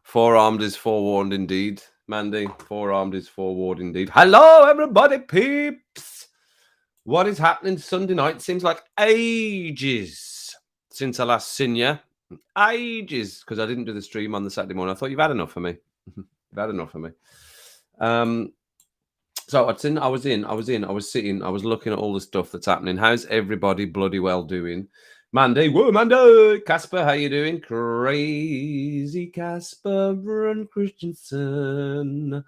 Forearmed is forewarned indeed, Mandy. Forearmed is forewarned indeed. Hello, everybody, peeps. What is happening Sunday night? Seems like ages since I last seen you. Ages, because I didn't do the stream on the Saturday morning. I thought you've had enough of me. You've had enough of me. So I was sitting, I was looking at all the stuff that's happening. How's everybody bloody well doing? Mandy, whoa, Mandy, Casper, how you doing? Crazy Casper and Christensen.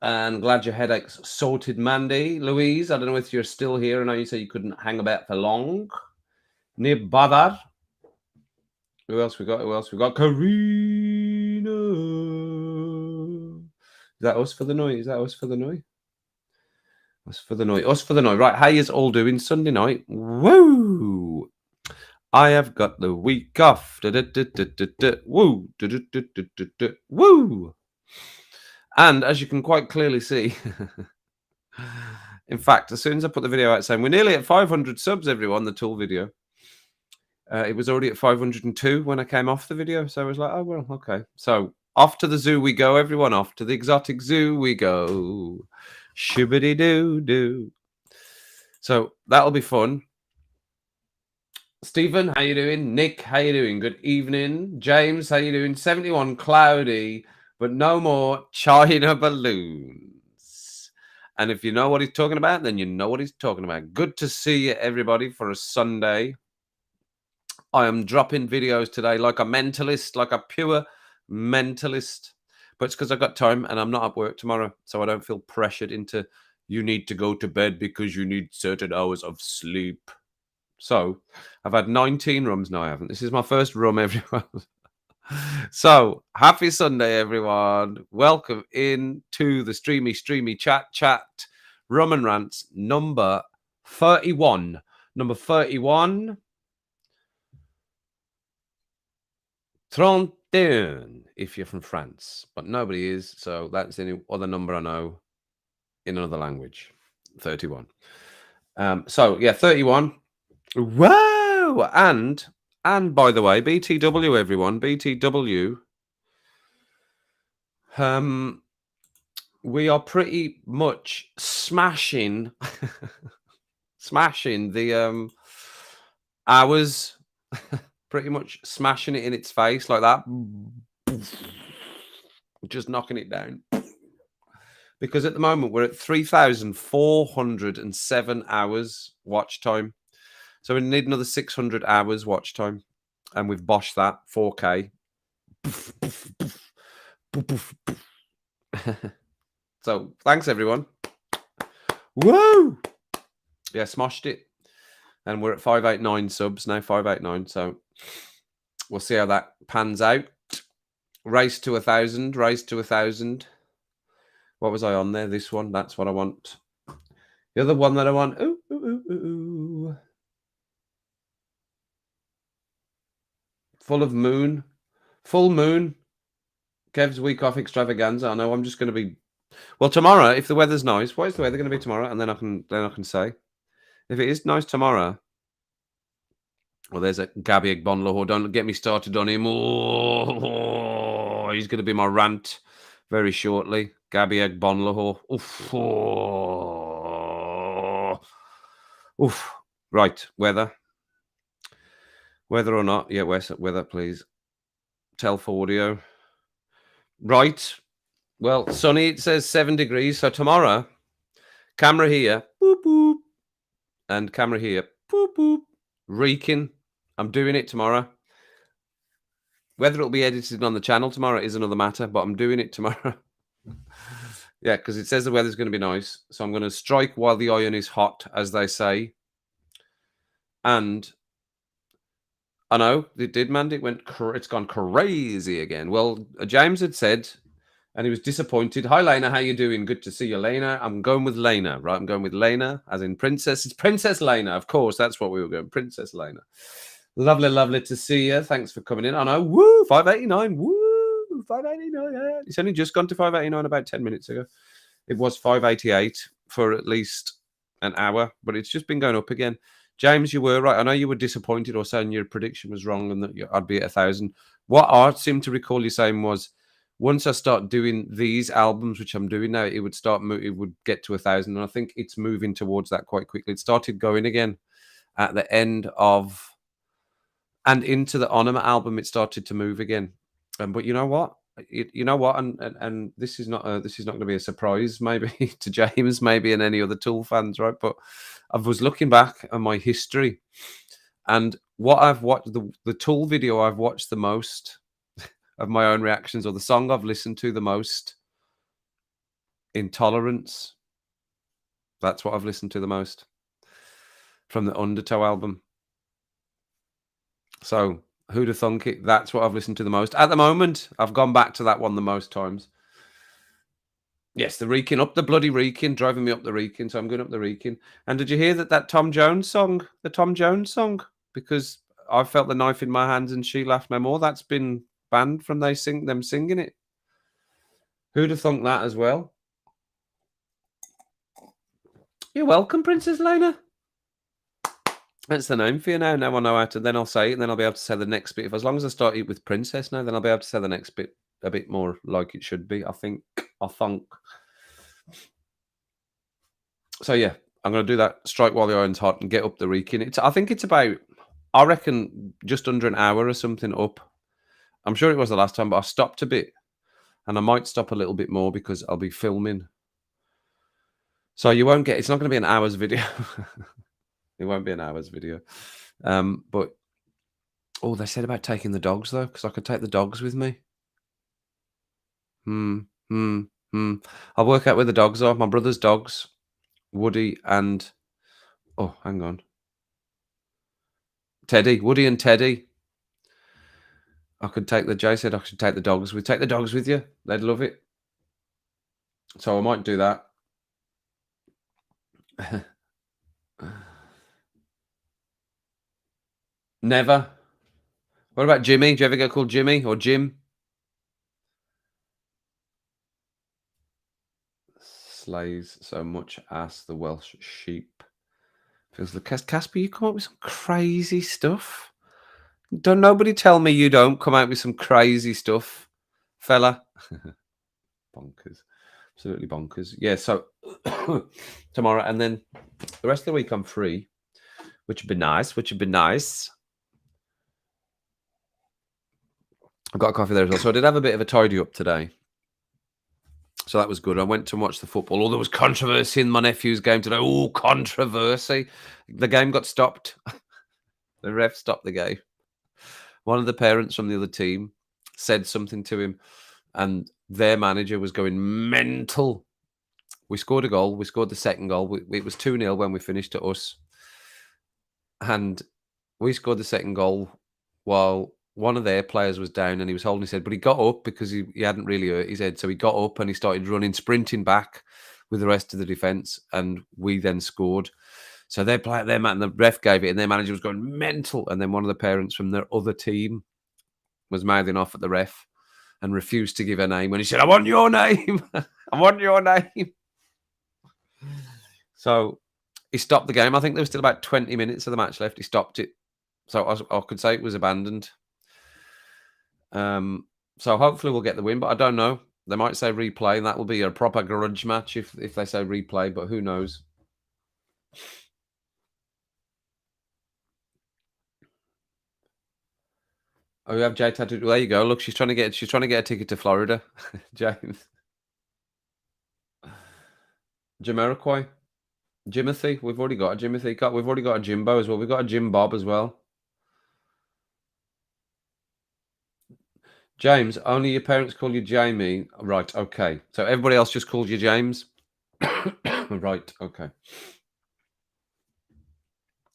And glad your headache's sorted, Mandy. Louise, I don't know if you're still here. I know you said you couldn't hang about for long. Near Badar. Who else we got? Karina. Is that us for the night? Us for the night. Right, how you all doing Sunday night? Woo! I have got the week off. Woo! Woo! And as you can quite clearly see, in fact, as soon as I put the video out saying we're nearly at 500 subs, everyone, the tool video, it was already at 502 when I came off the video. So I was like, oh, well, okay. So off to the zoo we go, everyone. Off to the exotic zoo we go. Shibbity doo doo. So that'll be fun. Stephen, how you doing? Nick, how you doing? Good evening. James, how you doing? 71 cloudy, but no more China balloons. And if you know what he's talking about, then you know what he's talking about. Good to see you, everybody, for a Sunday. I am dropping videos today like a mentalist, like a pure mentalist. But it's because I've got time and I'm not at work tomorrow, so I don't feel pressured into you need to go to bed because you need certain hours of sleep. So I've had 19 rums. No, I haven't. This is my first rum, everyone. So happy Sunday, everyone. Welcome in to the streamy chat. Rum and Rants number 31. Number 31. 31, if you're from France. But nobody is, so that's the only other number I know in another language. 31. So, yeah, 31. Wow! And by the way, BTW, everyone, BTW. We are pretty much smashing the hours, pretty much smashing it in its face like that. Just knocking it down. Because at the moment we're at 3,407 hours watch time. So we need another 600 hours watch time. And we've boshed that 4K. So thanks, everyone. Woo! Yeah, smashed it. And we're at 589 subs now, 589. So we'll see how that pans out. Race to 1,000. What was I on there? This one. That's what I want. The other one that I want. Full moon. Kev's week off extravaganza. I know I'm just going to be. Well, tomorrow, if the weather's nice, what is the weather going to be tomorrow? And then I can say, if it is nice tomorrow. Well, there's a Gabby Bonloho. Don't get me started on him. Oh, he's going to be my rant very shortly. Gabby Bonloho. Oof. Oh. Oof. Right. Weather. Whether or not. Yeah, weather, please. Telfo audio. Right. Well, sunny, it says 7 degrees. So tomorrow, camera here. Boop, boop. And camera here. Boop, boop. Reeking. I'm doing it tomorrow. Whether it'll be edited on the channel tomorrow is another matter, but I'm doing it tomorrow. Yeah, because it says the weather's going to be nice. So I'm going to strike while the iron is hot, as they say. And I know it did, man. It's gone crazy again. Well, James had said, and he was disappointed. Hi, Lena. How you doing? Good to see you, Lena. I'm going with Lena, right? I'm going with Lena, as in princess. It's Princess Lena, of course. That's what we were going. Princess Lena. Lovely, lovely to see you. Thanks for coming in. I know. Woo, 589. Woo, 589. Yeah. It's only just gone to 589 about 10 minutes ago. It was 588 for at least an hour, but it's just been going up again. James, you were right. I know you were disappointed or saying your prediction was wrong and that I'd be at 1,000. What I seem to recall you saying was once I start doing these albums, which I'm doing now, it would it would get to 1,000. And I think it's moving towards that quite quickly. It started going again at the end of and into the Onima album. It started to move again. But you know what? You know what? And this is not going to be a surprise, maybe to James, maybe and any other Tool fans, right? But I was looking back on my history, and what I've watched the Tool video I've watched the most of my own reactions, or the song I've listened to the most, Intolerance. That's what I've listened to the most from the Undertow album. So who'd have thunk it? That's what I've listened to the most at the moment. I've gone back to that one the most times. Yes, the Reeking, up the bloody Reeking, driving me up the Reeking. So I'm going up the Reeking. And did you hear that Tom Jones song, the Tom Jones song? Because I felt the knife in my hands and she laughed no more. That's been banned from them singing it. Who'd have thunk that as well? You're welcome, Princess Lena. That's the name for you now. Now I know how to. Then I'll say it, and then I'll be able to say the next bit. If as long as I start it with Princess now, then I'll be able to say the next bit a bit more like it should be. I think. So yeah, I'm going to do that. Strike while the iron's hot and get up the Reeking. I think it's about. I reckon just under an hour or something up. I'm sure it was the last time, but I stopped a bit, and I might stop a little bit more because I'll be filming. So you won't get. It's not going to be an hour's video. It won't be an hour's video. But they said about taking the dogs though, because I could take the dogs with me. I'll work out where the dogs are. My brother's dogs, Woody and hang on, Teddy. Woody and Teddy. Jay said I should take the dogs. Take the dogs with you. They'd love it. So I might do that. Never. What about Jimmy? Do you ever get called Jimmy or Jim? Slays so much ass the Welsh sheep. Feels like Casper, you come up with some crazy stuff. Don't nobody tell me you don't come out with some crazy stuff, fella. Bonkers. Absolutely bonkers. Yeah, so tomorrow and then the rest of the week I'm free, which would be nice. I've got a coffee there as well. So I did have a bit of a tidy up today. So that was good. I went to watch the football. There was controversy in my nephew's game today. Oh, controversy. The game got stopped. The ref stopped the game. One of the parents from the other team said something to him, and their manager was going mental. We scored a goal. We scored the second goal. It was 2-0 when we finished to us. And we scored the second goal while one of their players was down and he was holding his head, but he got up because he hadn't really hurt his head. So he got up and he started running, sprinting back with the rest of the defence, and we then scored. So their man, and the ref gave it, and their manager was going mental. And then one of the parents from their other team was mouthing off at the ref and refused to give her name. And he said, "I want your name. I want your name." So he stopped the game. I think there was still about 20 minutes of the match left. He stopped it. So I could say it was abandoned. So hopefully we'll get the win, but I don't know. They might say replay, and that will be a proper grudge match if they say replay, but who knows? Oh, you have Jay tattooed. Well, there you go. Look, she's trying to get a ticket to Florida. James. Jamiroquai. Jimothy. We've already got a Jimothy. We've already got a Jimbo as well. We've got a Jim Bob as well. James, only your parents call you Jamie. Right, okay. So everybody else just calls you James? Right, okay.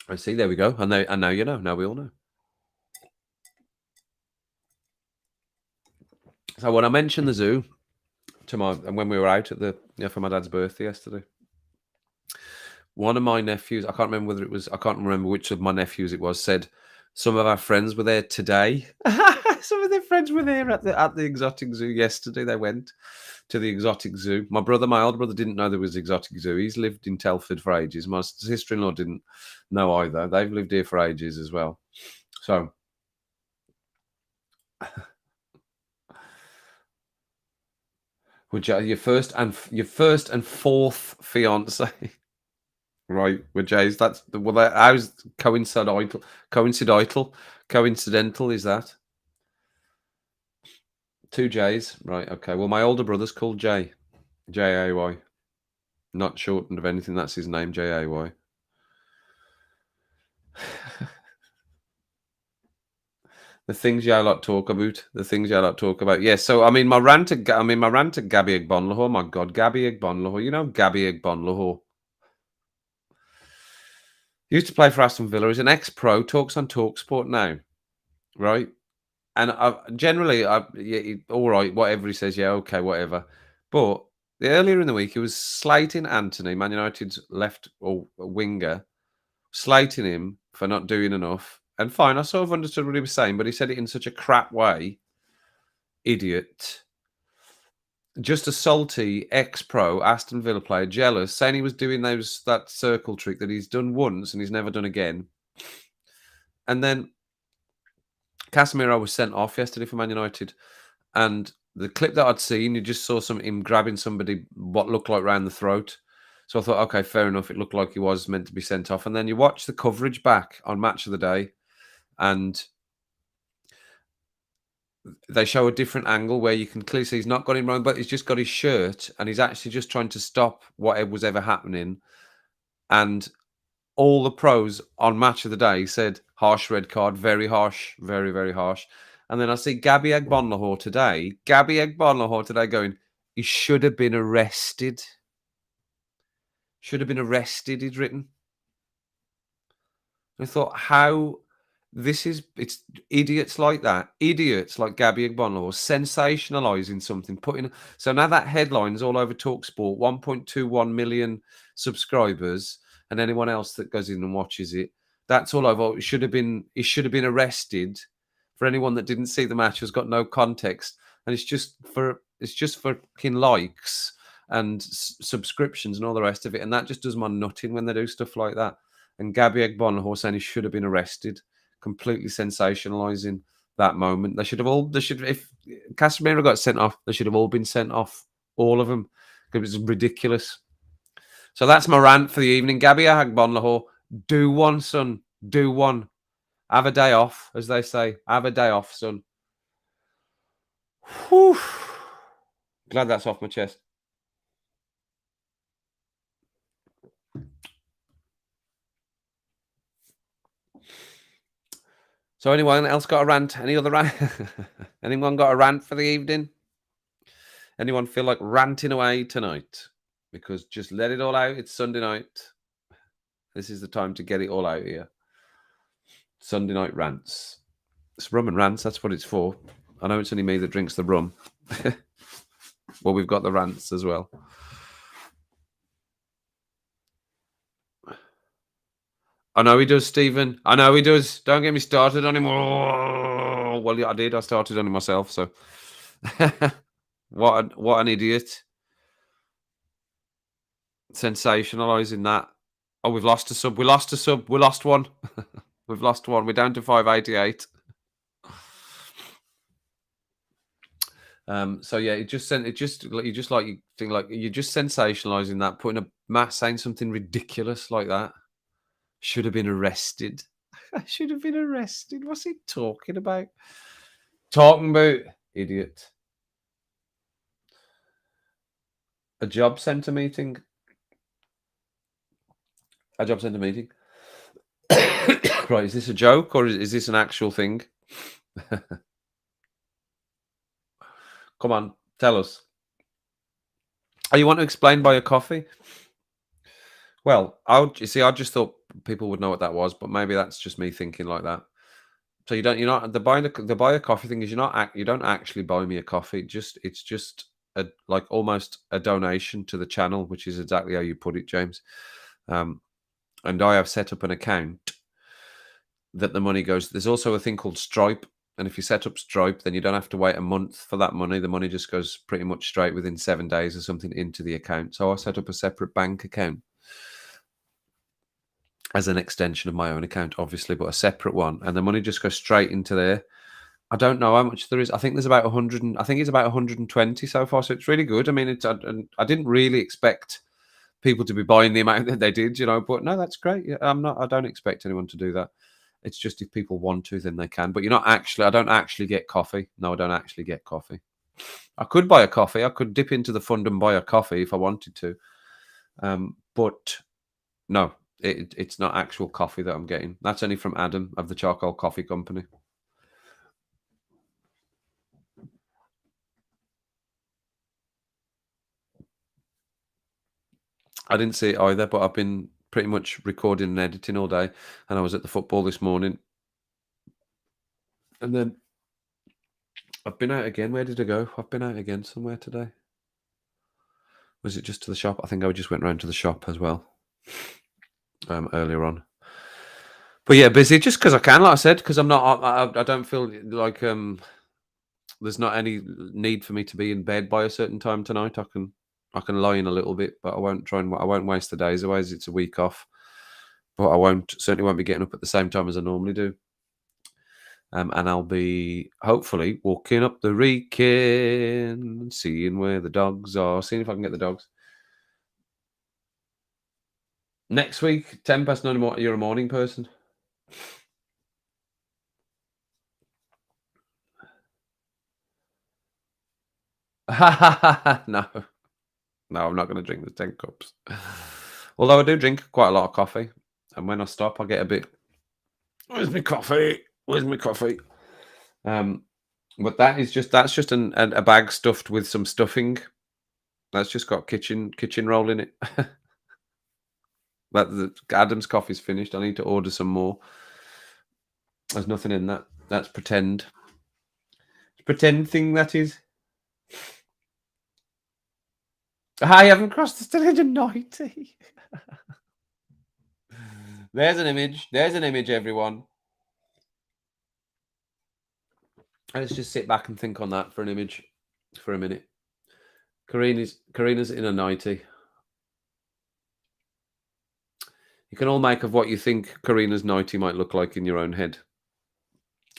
I see, there we go. And now you know. Now we all know. So when I mentioned the zoo to my and when we were out at the for my dad's birthday yesterday, one of my nephews, I can't remember whether it was, I can't remember which of my nephews it was, said some of our friends were there today. Some of their friends were there at the exotic zoo yesterday. They went to the exotic zoo. My older brother didn't know there was exotic zoo. He's lived in Telford for ages. My sister-in-law didn't know either. They've lived here for ages as well. So would you, your first and fourth fiance, right? With Jay's, that's well. How's coincidental is that? Two J's, right? Okay. Well, my older brother's called Jay, Jay, not shortened of anything. That's his name, Jay. The things you lot talk about. The things you lot talk about. Yes. So I mean, my rant at Gabby Egbonlahor. My God, Gabby Egbonlahor. You know Gabby Egbonlahor. Used to play for Aston Villa. He's an ex-pro. Talks on Talksport now, right? And generally, all right, whatever he says, yeah, okay, whatever. But earlier in the week, he was slating Anthony, Man United's left or winger, slating him for not doing enough. And fine, I sort of understood what he was saying, but he said it in such a crap way. Idiot. Just a salty ex-pro Aston Villa player, jealous, saying he was doing that circle trick that he's done once and he's never done again. And then Casemiro was sent off yesterday for Man United, and the clip that I'd seen, you just saw him grabbing somebody what looked like round the throat. So I thought, okay, fair enough. It looked like he was meant to be sent off. And then you watch the coverage back on Match of the Day, and they show a different angle where you can clearly see he's not got him wrong, but he's just got his shirt, and he's actually just trying to stop whatever was ever happening. And all the pros on Match of the Day said harsh red card, very harsh, very, very harsh. And then I see Gabby Egbonlahor today going, he should have been arrested. Should have been arrested, he'd written. I thought, it's idiots like that, idiots like Gabby Egbonlahor sensationalising something, so now that headline's all over TalkSport, 1.21 million subscribers, and anyone else that goes in and watches it, that's all over. He should have been arrested. For anyone that didn't see the match, has got no context, and it's just for fucking likes and subscriptions and all the rest of it, and that just does my nutting when they do stuff like that. And Gabby Egbonlahor saying he should have been arrested, completely sensationalising that moment. If Casemiro got sent off, they should have all been sent off, all of them. It was ridiculous. So that's my rant for the evening. Gabby Egbonlahor, do one, son. Do one. Have a day off, as they say. Have a day off, son. Whew. Glad that's off my chest. So anyone else got a rant? Any other rant? Anyone got a rant for the evening? Anyone feel like ranting away tonight? Because just let it all out. It's Sunday night. This is the time to get it all out here. Sunday night rants. It's rum and rants. That's what it's for. I know it's only me that drinks the rum. Well, we've got the rants as well. I know he does, Stephen. I know he does. Don't get me started on him. Oh, well, yeah, I did. I started on him myself. So, what an idiot! Sensationalising that. Oh, we've lost a sub. We lost a sub. We lost one. We've lost one. We're down to 588. So yeah, you just sensationalising that, putting a Matt saying something ridiculous like that. Should have been arrested. Should have been arrested. What's he talking about? Talking about idiot. A job centre meeting. A job centre meeting. Right, is this a joke or is this an actual thing? Come on, tell us. Oh, you want to explain by a coffee? Well, I just thought people would know what that was, but maybe that's just me thinking like that. So you don't you're not the buy a coffee thing is you don't actually buy me a coffee. It's just a like almost a donation to the channel, which is exactly how you put it, James. Um, and I have set up an account that the money goes. There's also a thing called Stripe, and if you set up Stripe, then you don't have to wait a month for that money. The money just goes pretty much straight within 7 days or something into the account. So I set up a separate bank account as an extension of my own account, obviously, but a separate one, and the money just goes straight into there. I don't know how much there is. I think there's about 100. I think it's about 120 so far. So it's really good. I mean, and I didn't really expect people to be buying the amount that they did, But no, that's great. Yeah, I don't expect anyone to do that. It's just if people want to, then they can. But you're not actually. I don't actually get coffee. No, I don't actually get coffee. I could buy a coffee. I could dip into the fund and buy a coffee if I wanted to. But no, it's not actual coffee that I'm getting. That's only from Adam of the Charcoal Coffee Company. I didn't see it either, but I've been pretty much recording and editing all day, and I was at the football this morning, and then I've been out again. Where did I go? I've been out again somewhere today. Was it just to the shop? I think I just went round to the shop as well earlier on. But yeah, busy just because I can, like I said, because I'm not. I don't feel like there's not any need for me to be in bed by a certain time tonight. I can lie in a little bit, but I won't waste the days away as it's a week off. But I certainly won't be getting up at the same time as I normally do. And I'll be hopefully walking up the Wrekin, seeing where the dogs are, seeing if I can get the dogs. Next week, 9:10 more. You're a morning person. No, no, I'm not going to drink the 10 cups. Although I do drink quite a lot of coffee, and when I stop, I get a bit. Where's my coffee? Where's my coffee? But that's just a bag stuffed with some stuffing. That's just got kitchen roll in it. But Adam's coffee's finished. I need to order some more. There's nothing in that. That's pretend. Pretend thing that is. I haven't crossed the 190. There's an image. There's an image, everyone. Let's just sit back and think on that for an image for a minute. Karina's in a 90. You can all make of what you think Karina's 90 might look like in your own head.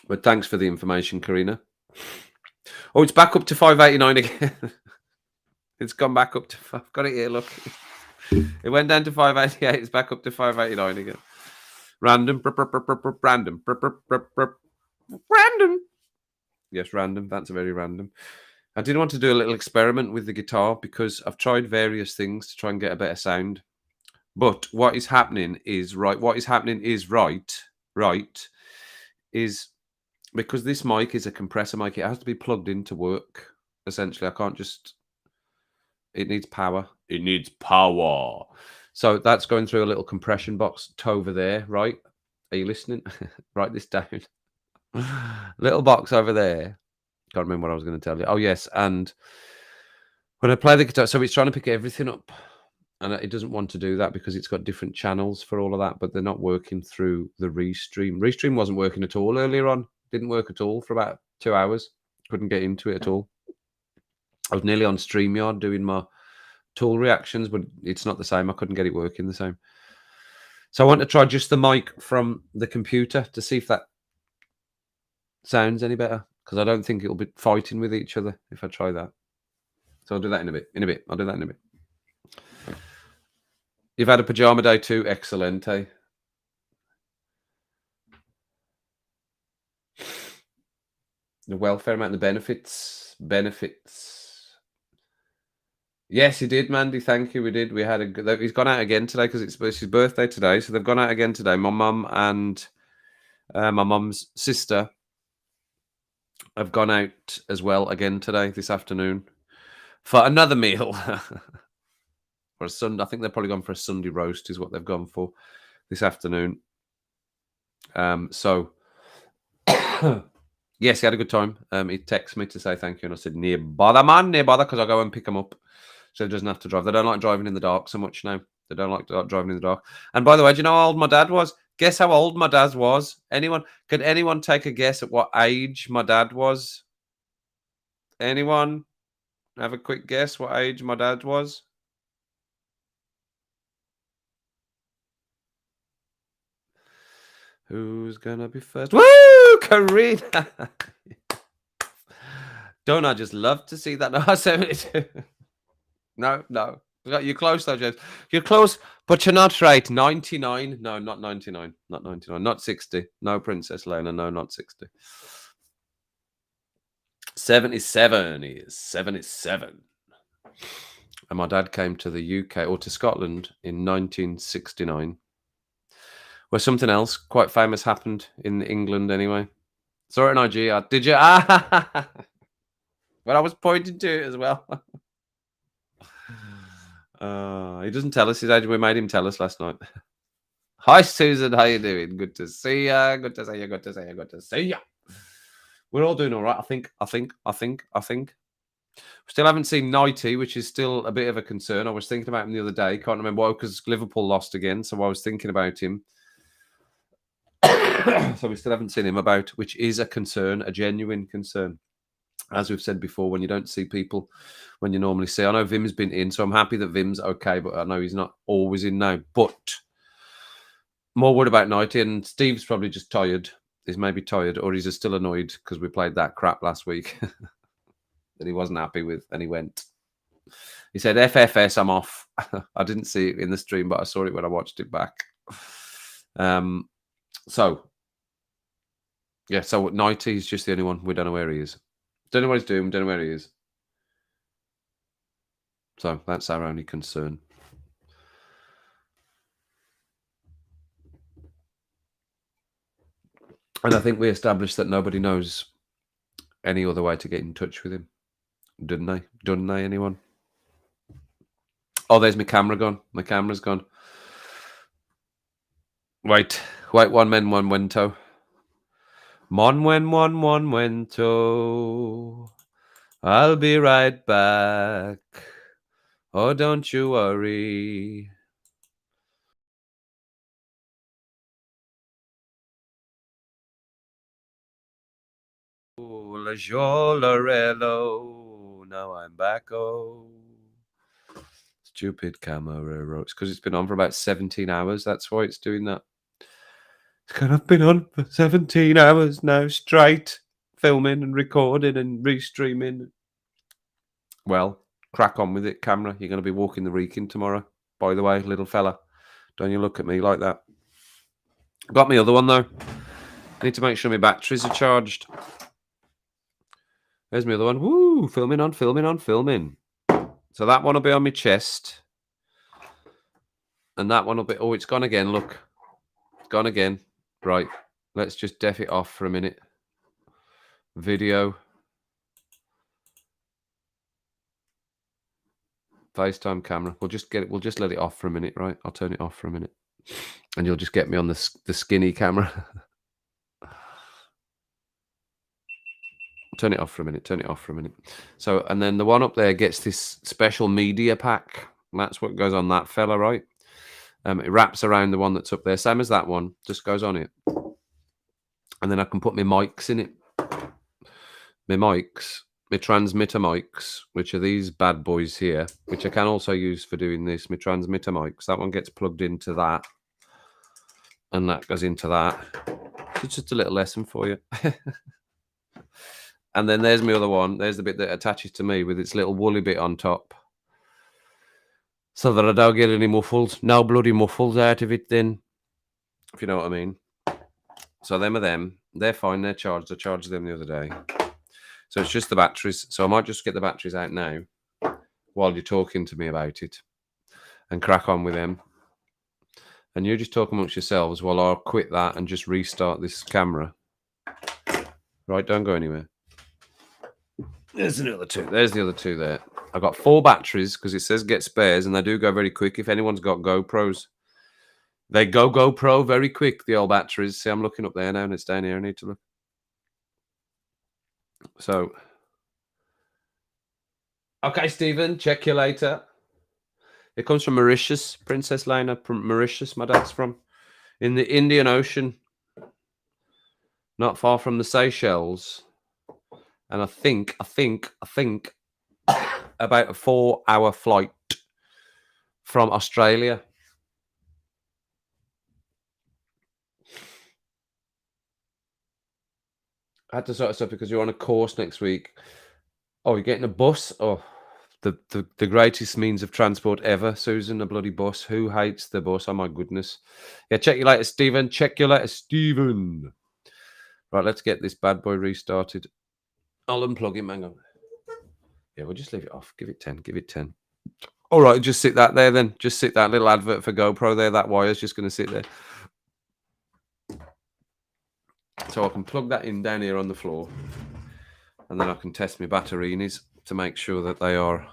But thanks for the information, Karina. Oh, it's back up to 589 again. It's gone back up to. I've got it here. Look, it went down to 588. It's back up to 589 again. Random. Random. Random. Yes, random. That's very random. I did want to do a little experiment with the guitar because I've tried various things to try and get a better sound. But what is happening is right. What is happening is right. Is because this mic is a compressor mic. It has to be plugged in to work. Essentially, I can't just. It needs power. It needs power. So that's going through a little compression box over there, right? Are you listening? Write this down. Little box over there. Can't remember what I was going to tell you. Oh, yes. And when I play the guitar, so it's trying to pick everything up. And it doesn't want to do that because it's got different channels for all of that, but they're not working through the Restream. Restream wasn't working at all earlier on. Didn't work at all for about 2 hours. Couldn't get into it at all. I was nearly on StreamYard doing my tool reactions, but it's not the same. I couldn't get it working the same. So I want to try just the mic from the computer to see if that sounds any better, because I don't think it'll be fighting with each other if I try that. So I'll do that in a bit. I'll do that in a bit. You've had a pajama day too? Excellent, eh? The welfare amount, the benefits. Yes, he did, Mandy. Thank you. We did. We had a good. He's gone out again today because it's his birthday today. So they've gone out again today. My mum and my mum's sister have gone out as well again today, this afternoon, for another meal. For a Sunday, I think they've probably gone for a Sunday roast, is what they've gone for this afternoon. So Yes, he had a good time. He texted me to say thank you, and I said, "Near bother, man, near bother," because I go and pick him up, so he doesn't have to drive. They don't like driving in the dark so much now. They don't like driving in the dark. And by the way, do you know how old my dad was? Guess how old my dad was? Anyone? Could anyone take a guess at what age my dad was? Anyone have a quick guess what age my dad was? Who's gonna be first? Woo, Karina! Don't I just love to see that? No, 72. No, no. You're close though, James. You're close, but you're not right. 99. No, not 99. Not 99. Not 60. No, Princess Leila. No, not 60. 77 is 77. And my dad came to the UK or to Scotland in 1969, where something else quite famous happened in England anyway. Saw it on IG. Did you? Ah, well, I was pointing to it as well. He doesn't tell us his age. We made him tell us last night. Hi, Susan. How you doing? Good to see ya. Good to see you. Good to see you. Good to see ya. We're all doing all right. I think. We still haven't seen Nighty, which is still a bit of a concern. I was thinking about him the other day. Can't remember why, because Liverpool lost again. So I was thinking about him. So we still haven't seen him about, which is a concern, a genuine concern. As we've said before, when you don't see people when you normally see. I know Vim's been in, so I'm happy that Vim's okay, but I know he's not always in now. But more worried about Nighty, and Steve's probably just tired. He's maybe tired, or he's just still annoyed because we played that crap last week that he wasn't happy with, and he went. He said, FFS, I'm off. I didn't see it in the stream, but I saw it when I watched it back. So, yeah, so Nighty's just the only one. We don't know where he is. Don't know what he's doing. Don't know where he is. So that's our only concern. And I think we established that nobody knows any other way to get in touch with him. Didn't they? Didn't they, anyone? Oh, there's my camera gone. My camera's gone. Wait, 1 men, 1 wento. Mon wen 1 1 wento. I'll be right back. Oh, don't you worry. Oh, la Jolorello. Now I'm back. Oh, stupid camera. It's because it's been on for about 17 hours. That's why it's doing that. It's kind of been on for 17 hours now straight, filming and recording and restreaming. Well, crack on with it, camera. You're going to be walking the Wrekin tomorrow, by the way, little fella. Don't you look at me like that. Got my other one, though. I need to make sure my batteries are charged. There's my other one. Woo! Filming on, filming on, filming. So that one will be on my chest. And that one will be... Oh, it's gone again, look. It's gone again. Right. Let's just def it off for a minute. Video. FaceTime camera. We'll just get it. We'll just let it off for a minute, right? I'll turn it off for a minute. And you'll just get me on the skinny camera. Turn it off for a minute. Turn it off for a minute. So, and then the one up there gets this special media pack. That's what goes on that fella, right? It wraps around the one that's up there. Same as that one. Just goes on it. And then I can put my mics in it. My mics. My transmitter mics, which are these bad boys here, which I can also use for doing this. My transmitter mics. That one gets plugged into that. And that goes into that. It's just a little lesson for you. And then there's my other one. There's the bit that attaches to me with its little woolly bit on top. So that I don't get any muffles. No bloody muffles out of it then. If you know what I mean. So them are them. They're fine. They're charged. I charged them the other day. So it's just the batteries. So I might just get the batteries out now while you're talking to me about it and crack on with them. And you just talk amongst yourselves while I'll quit that and just restart this camera. Right, don't go anywhere. There's the other two. There's the other two there. I've got 4 batteries because it says get spares and they do go very quick. If anyone's got GoPros, they go GoPro very quick, the old batteries. See, I'm looking up there now and it's down here. I need to look. So, okay, Stephen, check you later. It comes from Mauritius, Princess Lena from Mauritius. My dad's from in the Indian Ocean, not far from the Seychelles. And I think about a 4-hour flight from Australia. I had to sort of stuff because you're on a course next week. Oh, you're getting a bus? Oh, the greatest means of transport ever, Susan, a bloody bus. Who hates the bus? Oh my goodness. Yeah, check you later, Stephen. Check you later, Stephen. Right, let's get this bad boy restarted. I'll unplug him. Hang on. Yeah, we'll just leave it off. Give it 10. Give it 10. All right, just sit that there then. Just sit that little advert for GoPro there. That wire's just going to sit there. So I can plug that in down here on the floor. And then I can test my batteries to make sure that they are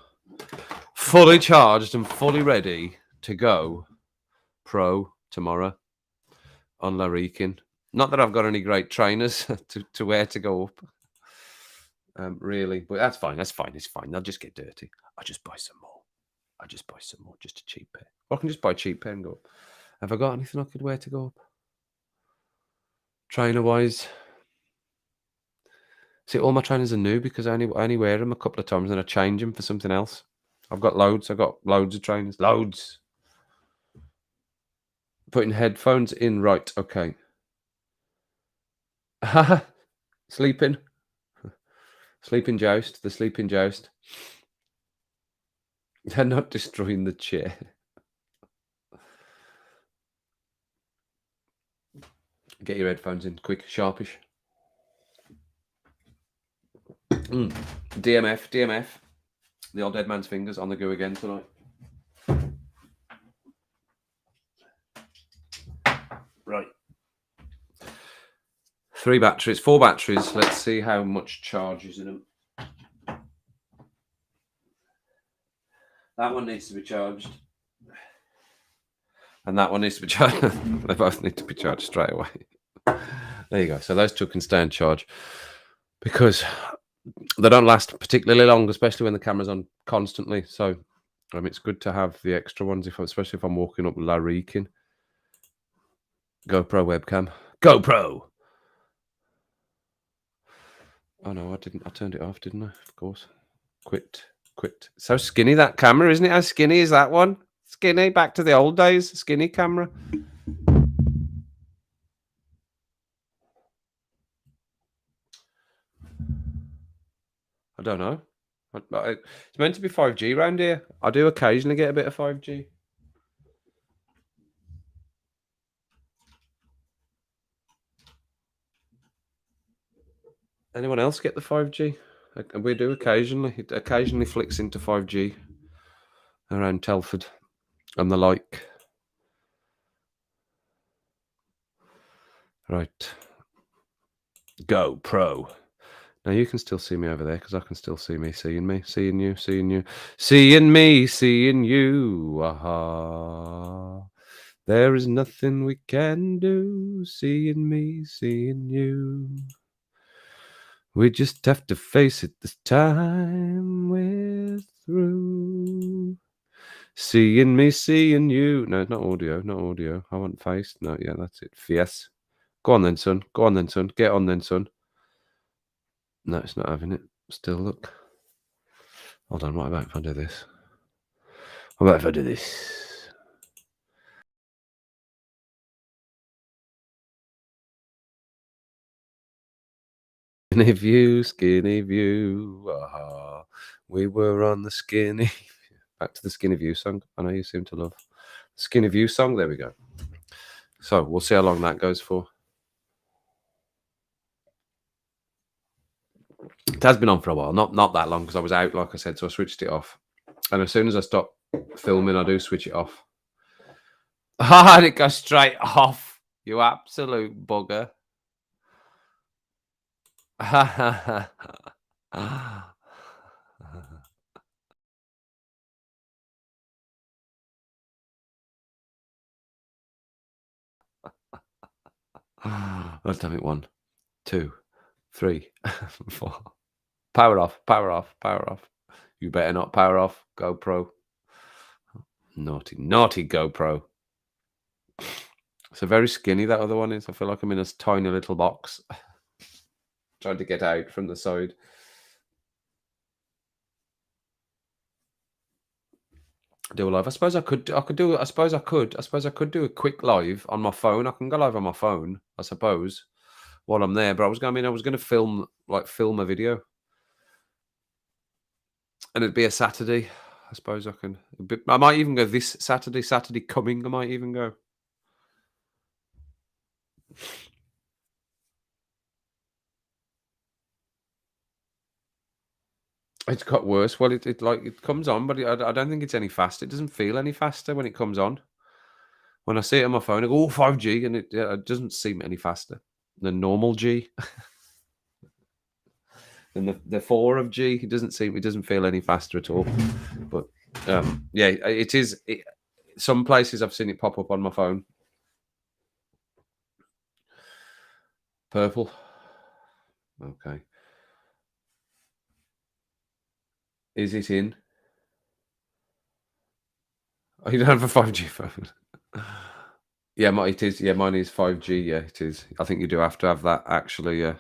fully charged and fully ready to go pro tomorrow on Larikin. Not that I've got any great trainers to where to go up. Really, but that's fine. That's fine. It's fine. They'll just get dirty. I'll just buy some more. I'll just buy some more, just a cheap pair. Or I can just buy a cheap pair and go up. Have I got anything I could wear to go up? Trainer wise. See, all my trainers are new because I only wear them a couple of times and I change them for something else. I've got loads. I've got loads of trainers. Loads. Putting headphones in. Right. Okay. Sleeping. Sleeping joust. The sleeping joust. They're not destroying the chair. Get your headphones in. Quick. Sharpish. DMF. The old dead man's fingers on the go again tonight. Right. 4 batteries. Let's see how much charge is in them. That one needs to be charged. And that one needs to be charged. They both need to be charged straight away. There you go. So those two can stay in charge because they don't last particularly long, especially when the camera's on constantly. So it's good to have the extra ones, especially if I'm walking up Larikin. GoPro webcam. GoPro! Oh no, I didn't. I turned it off, didn't I? Of course. Quit. So skinny, that camera, isn't it? How skinny is that one? Skinny, back to the old days. Skinny camera. I don't know. It's meant to be 5G around here. I do occasionally get a bit of 5G. Anyone else get the 5G? We do occasionally. It occasionally flicks into 5G around Telford and the like. Right. Go pro. Now you can still see me over there because I can still see me, seeing me, seeing you, seeing you, seeing me, seeing you. Aha. There is nothing we can do, seeing me, seeing you. We just have to face it this time. We're through. Seeing me, seeing you. No, not audio, not audio. I want face. No, yeah, that's it. Yes. Go on then, son. Go on then, son. Get on then, son. No, it's not having it. Still look. Hold on, what about if I do this? What about if I do this? Skinny view. Aha. We were on the skinny. Back to the Skinny View song. I know you seem to love the Skinny View song. There we go. So we'll see how long that goes for. It has been on for a while. Not that long because I was out, like I said, so I switched it off. And as soon as I stop filming, I do switch it off. Ah, and it goes straight off. You absolute bugger. Oh, damn it. 1, 2, 3, 4. Power off, power off, power off. You better not power off, GoPro. Naughty, naughty GoPro. So very skinny that other one is. I feel like I'm in a tiny little box trying to get out from the side. Do a live. I suppose I could. I could do. I suppose I could. I suppose I could do a quick live on my phone. I can go live on my phone. I suppose while I'm there. But I was going. I mean, I was going to film a video, and it'd be a Saturday. I suppose I can. I might even go this Saturday. Saturday coming. I might even go. It's got worse. Well, it comes on, but I don't think it's any faster. It doesn't feel any faster when it comes on. When I see it on my phone, I go, "Oh, 5G," and it doesn't seem any faster than normal G. And the 4 of G, it doesn't feel any faster at all. But yeah, it is. Some places I've seen it pop up on my phone. Purple. Okay. Is it in? Oh, you don't have a 5G phone. Yeah, it is. Yeah, mine is 5G. Yeah, it is. I think you do have to have that actually. Yeah,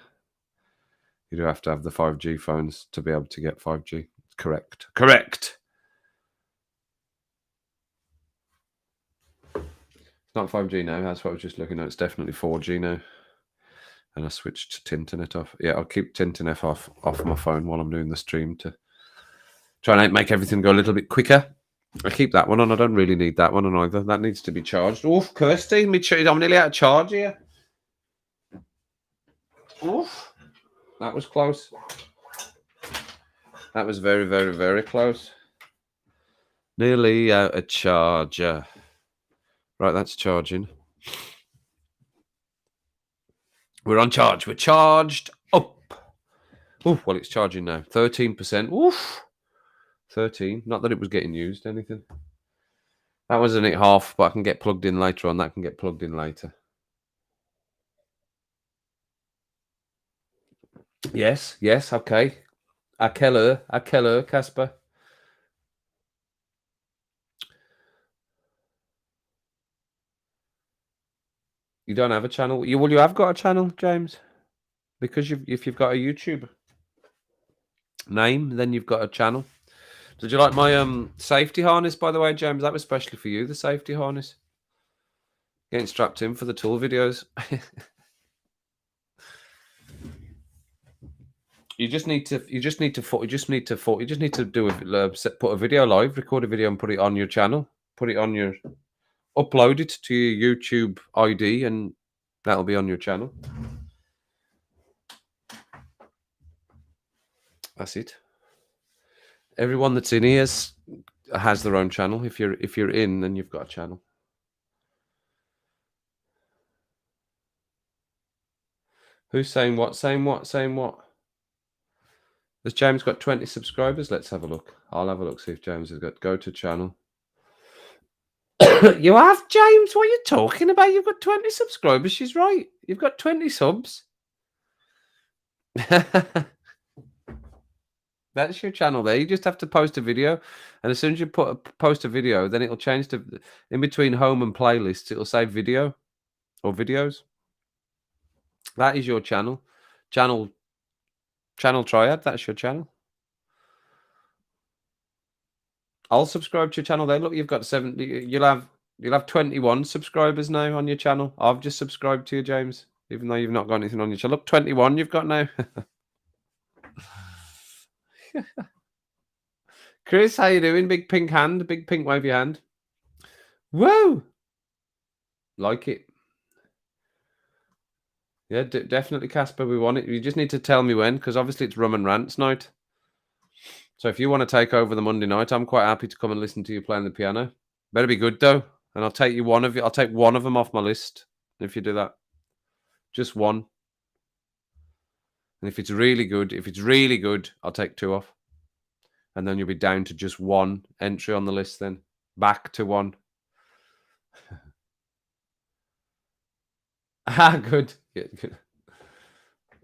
you do have to have the 5G phones to be able to get 5G. Correct. Correct. It's not 5G now. That's what I was just looking at. It's definitely 4G now. And I switched Tinternet off. Yeah, I'll keep Tinternet off my phone while I'm doing the stream to try and make everything go a little bit quicker. I keep that one on. I don't really need that one on either. That needs to be charged. Oof, Kirsty, I'm nearly out of charge here. Oof. That was close. That was very, very, very close. Nearly out of charger. Right, that's charging. We're on charge. We're charged up. Oof, well, it's charging now. 13%. Oof. 13. Not that it was getting used, anything. That wasn't it half, but I can get plugged in later on. That can get plugged in later. Yes, okay. Akeller, Casper. You don't have a channel? You have got a channel, James? Because if you've got a YouTube name, then you've got a channel. Did you like my safety harness, by the way, James? That was specially for you, the safety harness. Getting strapped in for the tool videos. You just need to put a video live, record a video, and put it on your channel. Upload it to your YouTube ID, and that'll be on your channel. That's it. Everyone that's in here has their own channel. If you're in, then you've got a channel. Who's saying what? Saying what? Saying what? Has James got 20 subscribers? Let's have a look. I'll have a look, see if James has got. Go to channel. You have, James? What are you talking about? You've got 20 subscribers. She's right. You've got 20 subs. That's your channel there. You just have to post a video. And as soon as you post a video, then it'll change to, in between home and playlists, it'll say video or videos. That is your channel. Channel Triad. That's your channel. I'll subscribe to your channel there. Look, you've got 70. You'll have 21 subscribers now on your channel. I've just subscribed to you, James, even though you've not got anything on your channel. Look, 21 you've got now. Chris, how you doing? Big pink hand, big pink wavy hand. Whoa! Like it. Yeah, definitely, Casper. We want it. You just need to tell me when, because obviously it's Rum and Rants night. So if you want to take over the Monday night, I'm quite happy to come and listen to you playing the piano. Better be good though, and I'll take one of them off my list if you do that. Just one. And if it's really good, I'll take 2 off. And then you'll be down to just 1 entry on the list then. Back to 1. Good. Yeah, good.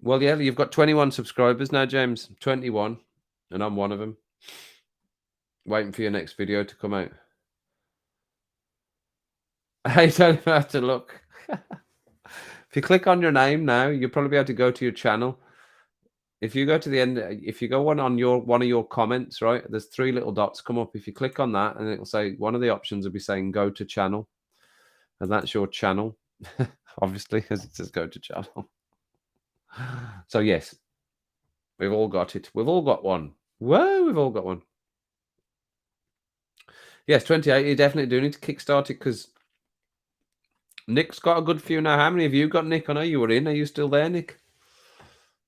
Well, yeah, you've got 21 subscribers now, James. 21, and I'm one of them. Waiting for your next video to come out. I don't even have to look. If you click on your name now, you'll probably be able to go to your channel. If you go to the end, if you go on one of your comments, right, there's three little dots come up. If you click on that, and it'll say one of the options will be saying "Go to channel," and that's your channel, obviously, as it says "Go to channel." So yes, we've all got it. We've all got one. Whoa, we've all got one. Yes, 28. You definitely do need to kickstart it because Nick's got a good few now. How many have you got, Nick? I know you were in. Are you still there, Nick?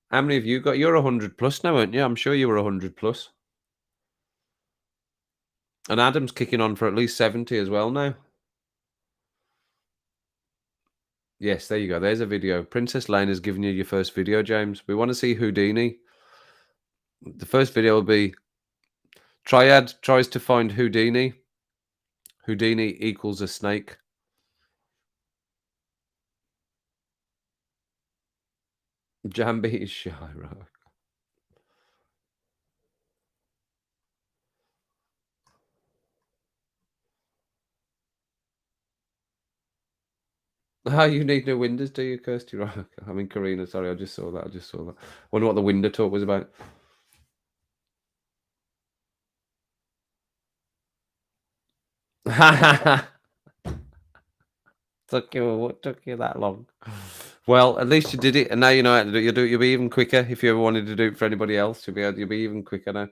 How many have you got? You're 100 plus now, aren't you? I'm sure you were 100 plus. And Adam's kicking on for at least 70 as well now. Yes, there you go. There's a video. Princess Lane has given you your first video, James. We want to see Houdini. The first video will be Triad tries to find Houdini. Houdini equals a snake. Jambi is shy, right? Ah, you need new windows, do you, Kirsty? Right. I mean, Karina, sorry, I just saw that. Wonder what the window talk was about. What took you that long? Well, at least you did it, and now you know how to do it. You'll be even quicker if you ever wanted to do it for anybody else. You'll be even quicker now.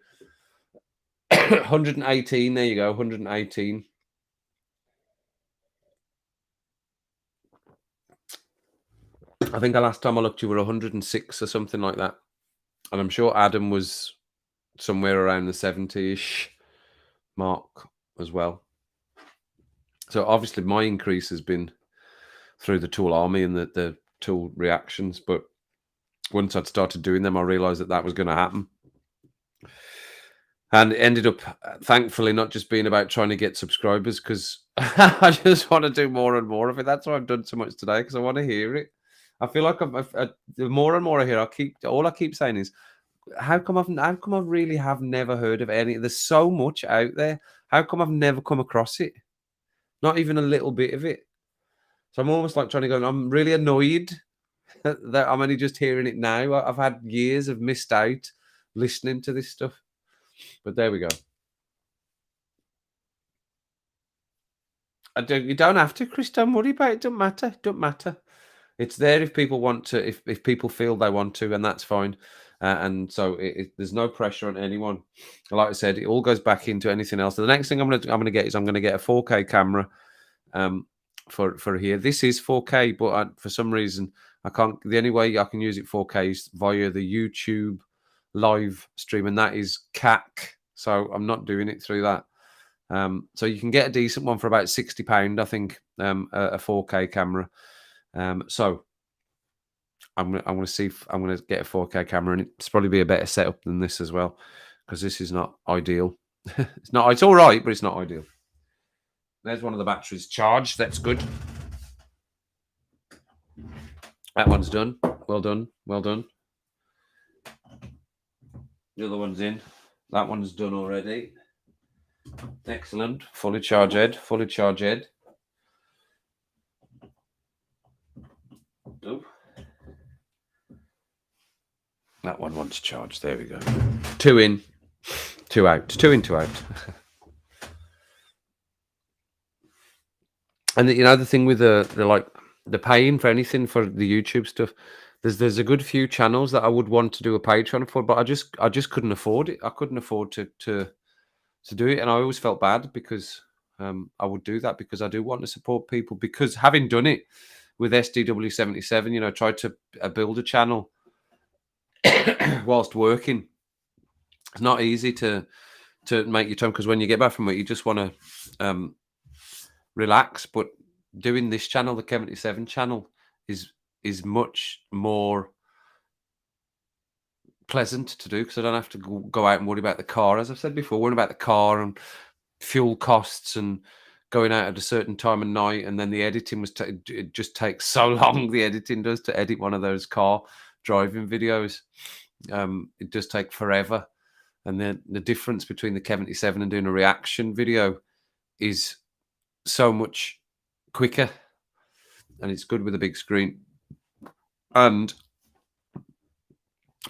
118. There you go. 118. I think the last time I looked, you were 106 or something like that, and I'm sure Adam was somewhere around the 70-ish mark as well. So obviously, my increase has been through the tool army and the tool reactions, but once I'd started doing them, I realized that was going to happen. And it ended up, thankfully, not just being about trying to get subscribers, because I just want to do more and more of it. That's why I've done so much today, because I want to hear it. I feel like the more and more I hear, all I keep saying is, how come I really have never heard of any? There's so much out there. How come I've never come across it? Not even a little bit of it. So I'm almost like trying to go. I'm really annoyed that I'm only just hearing it now. I've had years of missed out listening to this stuff. But there we go. You don't have to, Chris. Don't worry about it. Don't matter. Don't matter. It's there if people want to. If people feel they want to, and that's fine. And so there's no pressure on anyone. Like I said, it all goes back into anything else. So the next thing I'm gonna get is I'm gonna get a 4K camera. For here, this is 4K, but for some reason I can't. The only way I can use it 4K is via the YouTube live stream, and that is CAC. So I'm not doing it through that. So you can get a decent one for about £60, I think, a 4K camera. So I'm going to see if I'm going to get a 4K camera, and it's probably be a better setup than this as well, because this is not ideal. It's not. It's all right, but it's not ideal. There's one of the batteries charged. That's good. That one's done. Well done. Well done. The other one's in. That one's done already. Excellent. Fully charged. Fully charged. Oh. That one wants charged. There we go. 2 in, 2 out. 2 in, 2 out. And you know the thing with the paying for anything for the YouTube stuff, there's a good few channels that I would want to do a Patreon for, but I just couldn't afford it. I couldn't afford to do it, and I always felt bad because I would do that because I do want to support people, because having done it with SDW77, you know, tried to build a channel whilst working. It's not easy to make your time, because when you get back from it, you just want to relax. But doing this channel, the Kevin87 channel, is much more pleasant to do, because I don't have to go out and worry about the car. As I've said before, worrying about the car and fuel costs and going out at a certain time of night, and then the editing it just takes so long. The editing does to edit one of those car driving videos. It does take forever, and then the difference between the 77 and doing a reaction video is so much quicker, and it's good with a big screen. And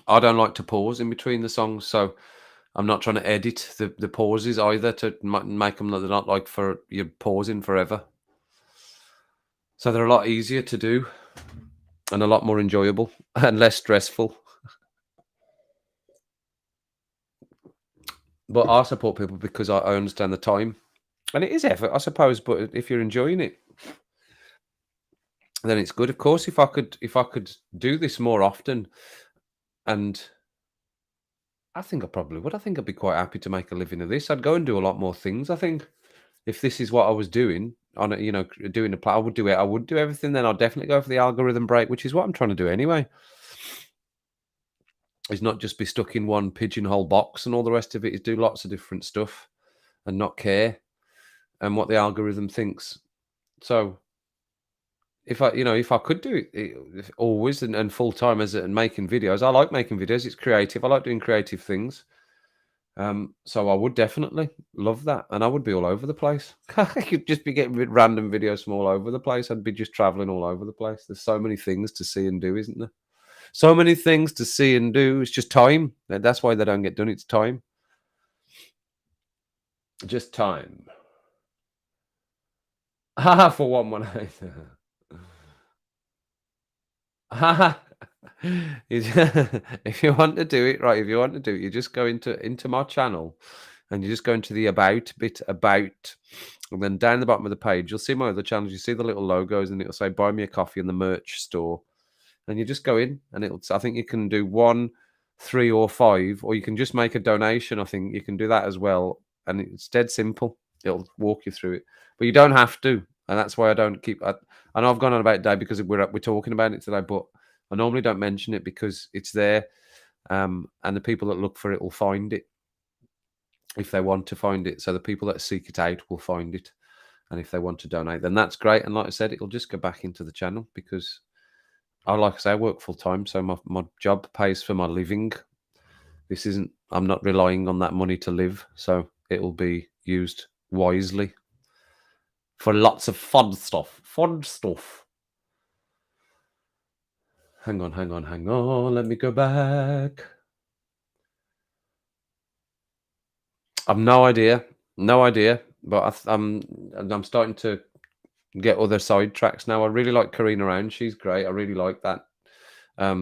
I don't like to pause in between the songs, so I'm not trying to edit the pauses either to make them they're not like for you're pausing forever. So they're a lot easier to do and a lot more enjoyable and less stressful. But I support people because I understand the time, and it is effort, I suppose. But if you're enjoying it, then it's good. Of course, if I could do this more often, and I think I probably would. I think I'd be quite happy to make a living of this. I'd go and do a lot more things. I think if this is what I was doing on a, doing a play, I would do it. I would do everything. Then I'd definitely go for the algorithm break, which is what I'm trying to do anyway. Is not just be stuck in one pigeonhole box, and all the rest of it is do lots of different stuff and not care and what the algorithm thinks. So if I could do it always and full time and making videos, I like making videos. It's creative. I like doing creative things. So I would definitely love that, and I would be all over the place. I could just be getting random videos from all over the place. I'd be just traveling all over the place. There's so many things to see and do, isn't there? So many things to see and do. It's just time. That's why they don't get done. It's time. Just time. For one eight. If you want to do it right, if you want to do it, you just go into my channel, and you just go into the about bit, about, and then down the bottom of the page, you'll see my other channels. You see the little logos, and it'll say "Buy me a coffee" in the merch store, and you just go in, and it'll. I think you can do 1, 3, or 5, or you can just make a donation. I think you can do that as well, and it's dead simple. It'll walk you through it, but you don't have to, and that's why I don't keep. I know I've gone on about it today because we're talking about it today, but I normally don't mention it because it's there, and the people that look for it will find it if they want to find it. So the people that seek it out will find it, and if they want to donate, then that's great. And like I said, it'll just go back into the channel because like I say, I work full time, so my job pays for my living. This isn't. I'm not relying on that money to live, so it will be used wisely for lots of fun stuff. Fun stuff. Hang on, hang on, hang on. Let me go back. I've no idea, no idea. But I'm starting to get other side tracks now. I really like Karina Round. She's great. I really like that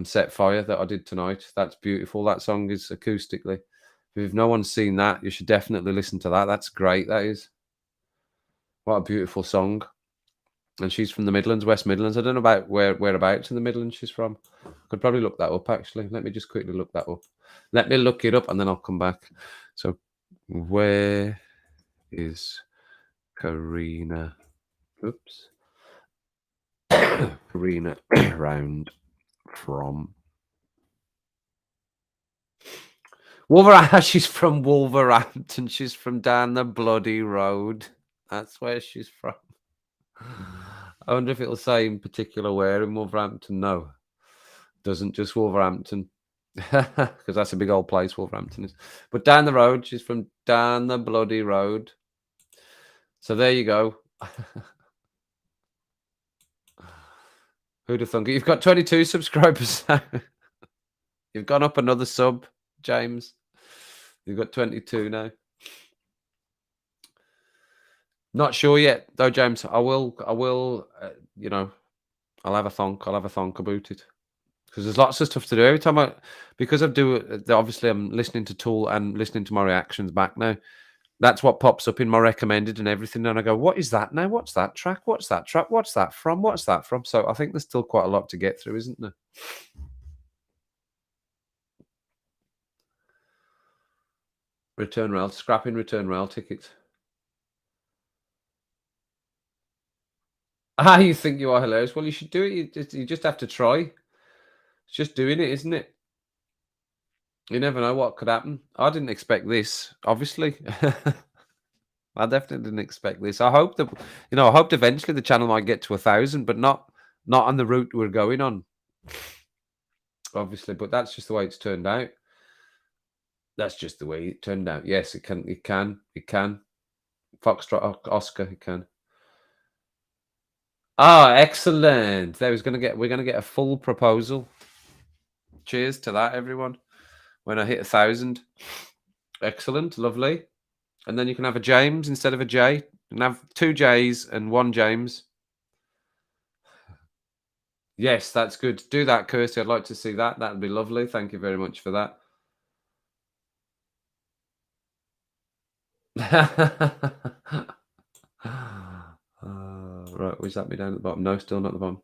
Set Fire that I did tonight. That's beautiful. That song is acoustically. If no one's seen that, you should definitely listen to that. That's great. That is. What a beautiful song. And she's from the Midlands, West Midlands. I don't know about whereabouts in the Midlands she's from. Could probably look that up actually. Let me just quickly look that up. Let me look it up and then I'll come back. So where is Karina? Oops. Karina Round from? Wolverhampton. She's from Wolverhampton. She's from down the bloody road. That's where she's from. I wonder if it'll say in particular where in Wolverhampton. No, doesn't, just Wolverhampton. Because that's a big old place, Wolverhampton is. But down the road, she's from down the bloody road. So there you go. Who'd have thunk it? You've got 22 subscribers now. You've gone up another sub, James. You've got 22 now. Not sure yet, though, James. I will. I'll have a thonk. I'll have a thonk about it because there's lots of stuff to do every time because I do it. Obviously, I'm listening to Tool and listening to my reactions back now. That's what pops up in my recommended and everything, and I go, "What is that now? What's that track? What's that track? What's that from? What's that from?" So I think there's still quite a lot to get through, isn't there? Return rail, scrapping return rail tickets. You think you are hilarious? Well, you should do it. You just have to try. It's just doing it, isn't it? You never know what could happen. I didn't expect this, obviously. I definitely didn't expect this. I hope that I hoped eventually the channel might get to 1,000, but not on the route we're going on. obviously, but that's just the way it's turned out. That's just the way it turned out. Yes, it can. It can. It can. Foxtrot Oscar. It can. Ah, excellent. There was gonna get. We're gonna get a full proposal. Cheers to that, everyone. When I hit 1,000, excellent, lovely. And then you can have a James instead of a J. You can have two J's and one James. Yes, that's good. Do that, Kirsty. I'd like to see that. That'd be lovely. Thank you very much for that. Right, was that me down at the bottom? No, still not at the bottom.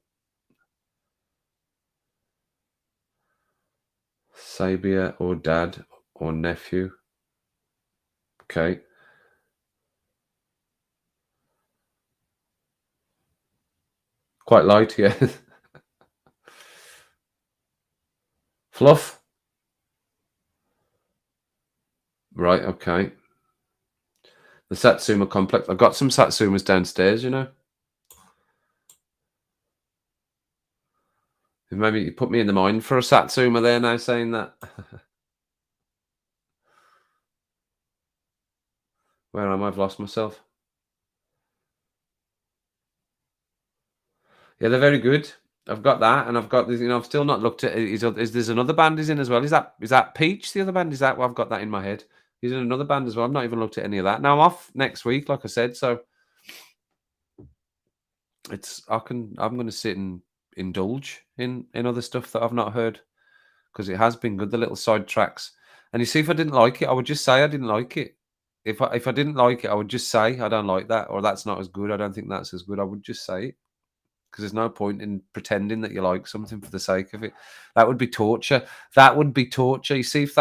Sabia or dad or nephew. Okay. Quite light, yeah. Fluff. Right, okay. The Satsuma complex. I've got some Satsumas downstairs, you know. Maybe you put me in the mind for a Satsuma there now saying that. Where am I? I've lost myself. Yeah, they're very good. I've got that, and I've got this. I've still not looked at. Is there's another band he's in as well? Is that Peach? The other band is that? Well, I've got that in my head. He's in another band as well. I've not even looked at any of that. Now I'm off next week, like I said. So I'm going to sit and indulge in other stuff that I've not heard because it has been good. The little side tracks, and you see, if I didn't like it, I would just say I didn't like it. If I didn't like it, I would just say I don't like that, or that's not as good. I don't think that's as good. I would just say it because there's no point in pretending that you like something for the sake of it. That would be torture. That would be torture. You see if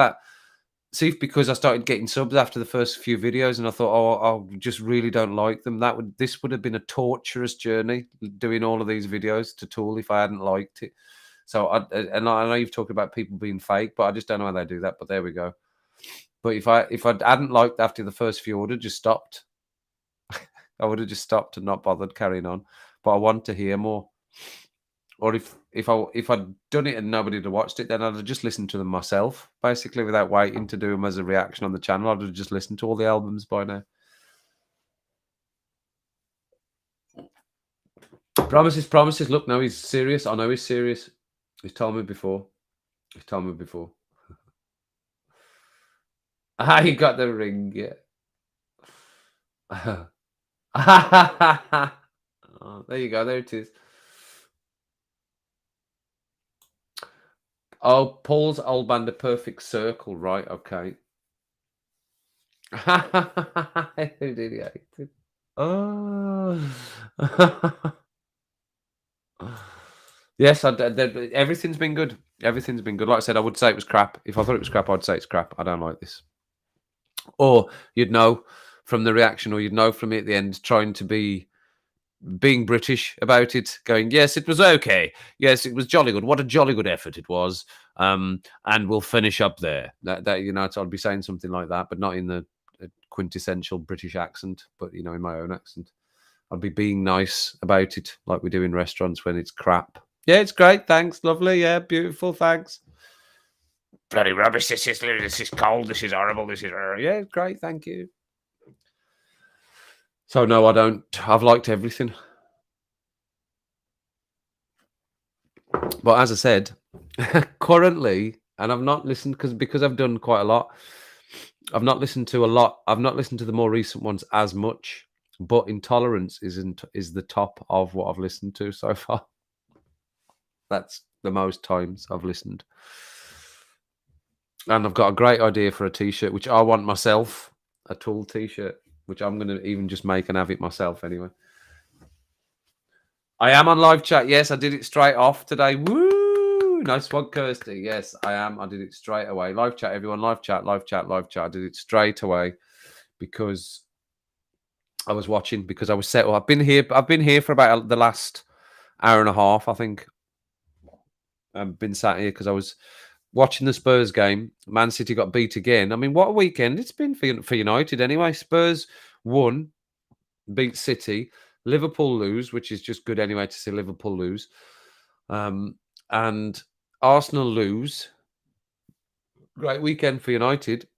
because I started getting subs after the first few videos and I thought, oh, I just really don't like them. This would have been a torturous journey doing all of these videos to Tool if I hadn't liked it. So I know you've talked about people being fake, but I just don't know how they do that. But there we go. But if I hadn't liked after the first few, I would have just stopped. I would have just stopped and not bothered carrying on. But I want to hear more. Or if I'd done it and nobody had watched it, then I'd have just listened to them myself, basically, without waiting to do them as a reaction on the channel. I'd have just listened to all the albums by now. Promises, promises. Look, now he's serious. I know he's serious. He's told me before. He's told me before. Ah, he got the ring. Yeah. Oh, there you go. There it is. Oh, Paul's old band, A Perfect Circle. Right. Okay. Who did he hate it? Oh. Yes, everything's been good. Everything's been good. Like I said, I would say it was crap. If I thought it was crap, I'd say it's crap. I don't like this. Or you'd know from the reaction, or you'd know from me at the end, trying to being British about it, going, yes, it was okay. Yes, it was jolly good. What a jolly good effort it was. And we'll finish up there. So I'd be saying something like that, but not in the quintessential British accent, but in my own accent. I'd be being nice about it, like we do in restaurants when it's crap. Yeah, it's great. Thanks. Lovely. Yeah, beautiful. Thanks. Bloody rubbish. This is cold. This is horrible. This is yeah, great. Thank you. So no, I don't. I've liked everything. But as I said, currently, and I've not listened because I've done quite a lot. I've not listened to a lot. I've not listened to the more recent ones as much. But Intolerance is the top of what I've listened to so far. That's the most times I've listened. And I've got a great idea for a T-shirt, which I want myself, a Tool T-shirt, which I'm going to even just make and have it myself anyway. I am on live chat. Yes, I did it straight off today. Woo! Nice one, Kirsty. Yes, I am. I did it straight away. Live chat, everyone. Live chat, live chat, live chat. I did it straight away because I was watching, because I was set up. I've been here for about the last hour and a half, I think. I've been sat here because I was watching the Spurs game. Man City got beat again. I mean, what a weekend it's been for United anyway. Spurs won, beat City. Liverpool lose, which is just good anyway to see Liverpool lose. And Arsenal lose. Great weekend for United,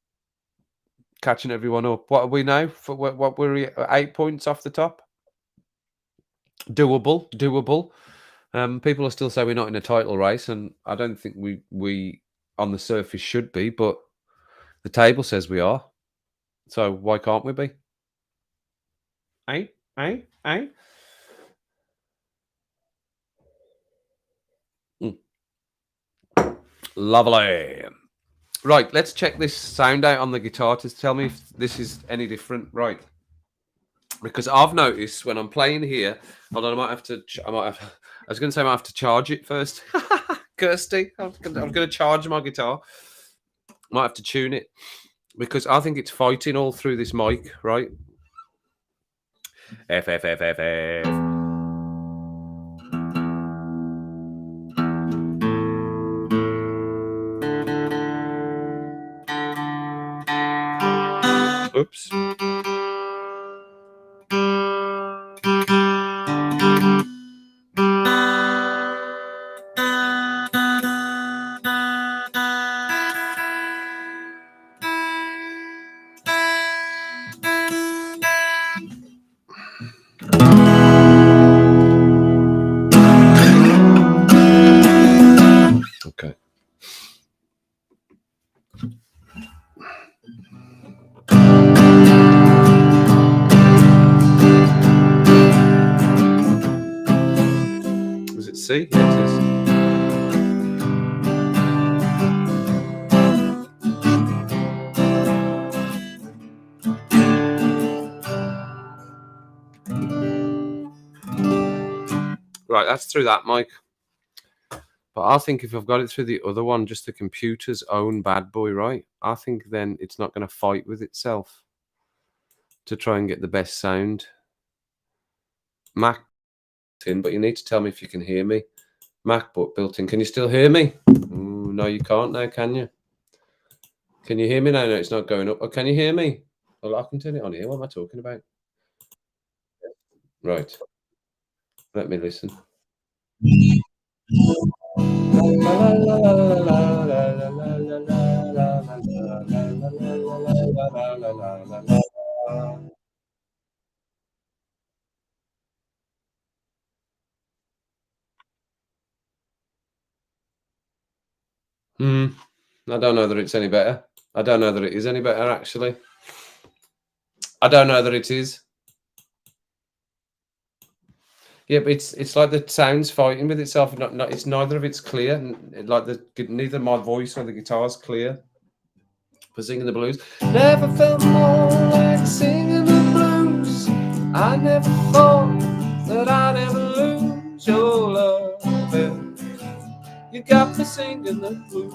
catching everyone up. What are we now? For what were we? 8 points off the top. Doable, doable. People are still saying we're not in a title race, and I don't think we on the surface should be, but the table says we are. So why can't we be? Eh? Eh? Eh? Mm. Lovely. Right, let's check this sound out on the guitar to tell me if this is any different. Right. Because I've noticed when I'm playing here, hold on, I might have to. I might have. I was going to say I might have to charge it first. Kirsty, I'm going to charge my guitar. Might have to tune it because I think it's fighting all through this mic. Right. F F F F F. Oops. Okay. Is it C? Yeah, it is. Right, that's through that mic. But I think if I've got it through the other one, just the computer's own bad boy, right? I think then it's not going to fight with itself to try and get the best sound. Mac in, but you need to tell me if you can hear me. MacBook built in. Can you still hear me? Ooh, no, you can't now, can you? Can you hear me now? No, it's not going up. Oh, can you hear me? Well, I can turn it on here. What am I talking about? Right. Let me listen. I don't know that it's any better. I don't know that it is any better, actually. I don't know that it is. Yeah, but it's like the sound's fighting with itself. Not it's neither of it's clear. Like neither my voice or the guitar's clear for singing the blues. Never felt more like singing the blues. I never thought that I'd ever lose your love. You got me singing the blues.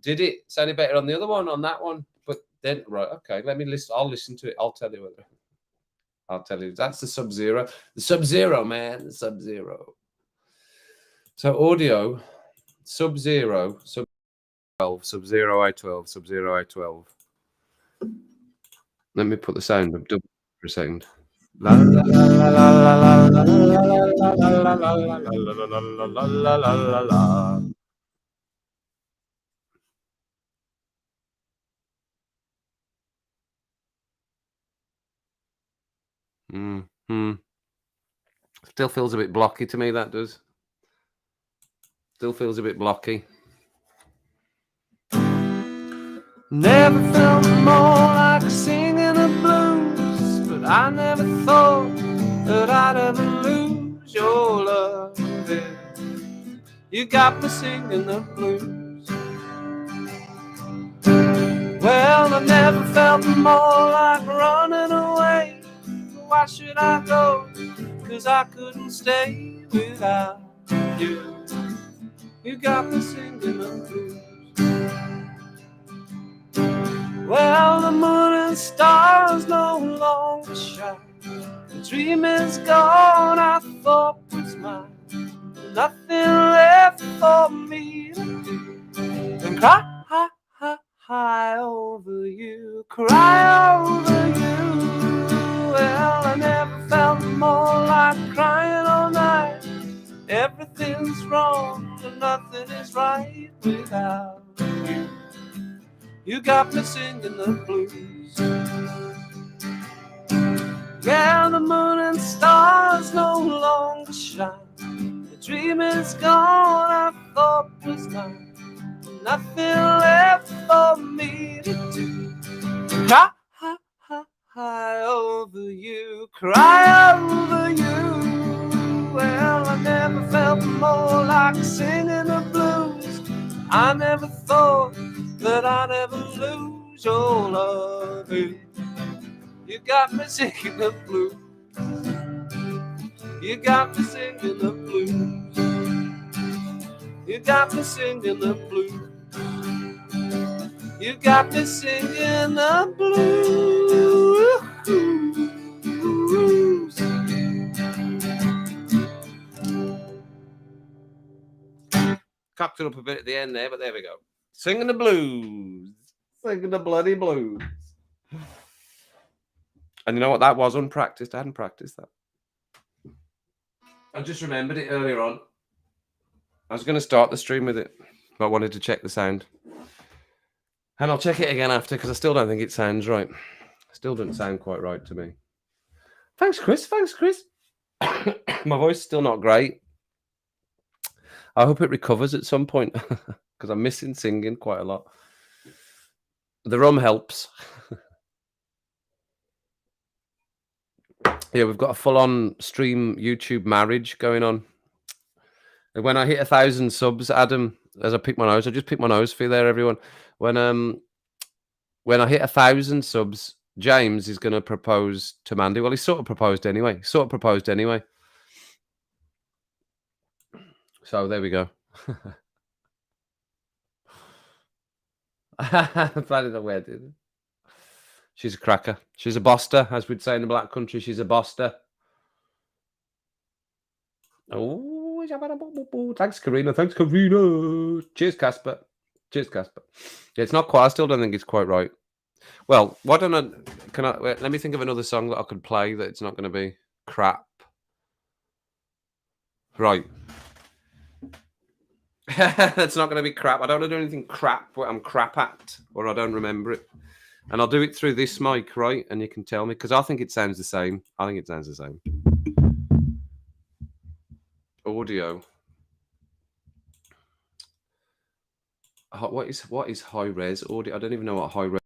Did it sound better on the other one, on that one? But then, right, okay, let me listen. I'll listen to it. I'll tell you whether. I'll tell you. That's the Sub-Zero. The Sub-Zero, man. The Sub-Zero. So audio, Sub-Zero, Sub-12, Sub-Zero I12, Sub-Zero I12. Let me put the sound up double for a second. La la la la la la la la la la la. Still feels a bit blocky to me, that does. Still feels a bit blocky. Never felt more like singing the blues, but I never thought that I'd ever lose your love. You got me singing the blues. Well, I never felt more like running away. Why should I go? 'Cause I couldn't stay without you. You got me singing the blues. Well, the moon and stars no longer shine. The dream is gone, I thought was mine. Nothing left for me to do and cry over you, cry over you. Well, I never felt more like crying all night. Everything's wrong and nothing is right without you. You got me singing the blues. Yeah, the moon and stars no longer shine. The dream is gone, I thought was mine. Nothing left for me to do. Ha, ha, ha, ha, over you, cry over you. Well, I never felt more like singing the blues. I never thought that I'd ever lose your love. You got me singing the blues. You got me singing the blues. You got me singing the blues. You got me singing the blues. Cocked it up a bit at the end there, but there we go. Singing the blues. Singing the bloody blues. And you know what that was? Unpracticed. I hadn't practiced that. I just remembered it earlier on. I was going to start the stream with it, but I wanted to check the sound. And I'll check it again after, because I still don't think it sounds right. Still doesn't sound quite right to me. Thanks, Chris. Thanks, Chris. My voice is still not great. I hope it recovers at some point, because I'm missing singing quite a lot. The rum helps. Yeah, we've got a full-on stream YouTube marriage going on. And when I hit 1,000 subs, Adam, as I pick my nose, I just pick my nose for you there, everyone. When I hit 1,000 subs, James is going to propose to Mandy. Well, he sort of proposed anyway. So there we go. Planning a wedding. She's a cracker. She's a boster, as we'd say in the black country. She's a boster. Oh, thanks, Karina. Thanks, Karina. Cheers, Casper. Cheers, Casper. Yeah, it's not quite. I still don't think it's quite right. Well, why don't I? Wait, let me think of another song that I could play that it's not going to be crap. Right. That's not going to be crap. I don't want to do anything crap where I'm crap at, or I don't remember it. And I'll do it through this mic, right? And you can tell me, because I think it sounds the same. I think it sounds the same. Audio. What is high res audio? I don't even know what high res.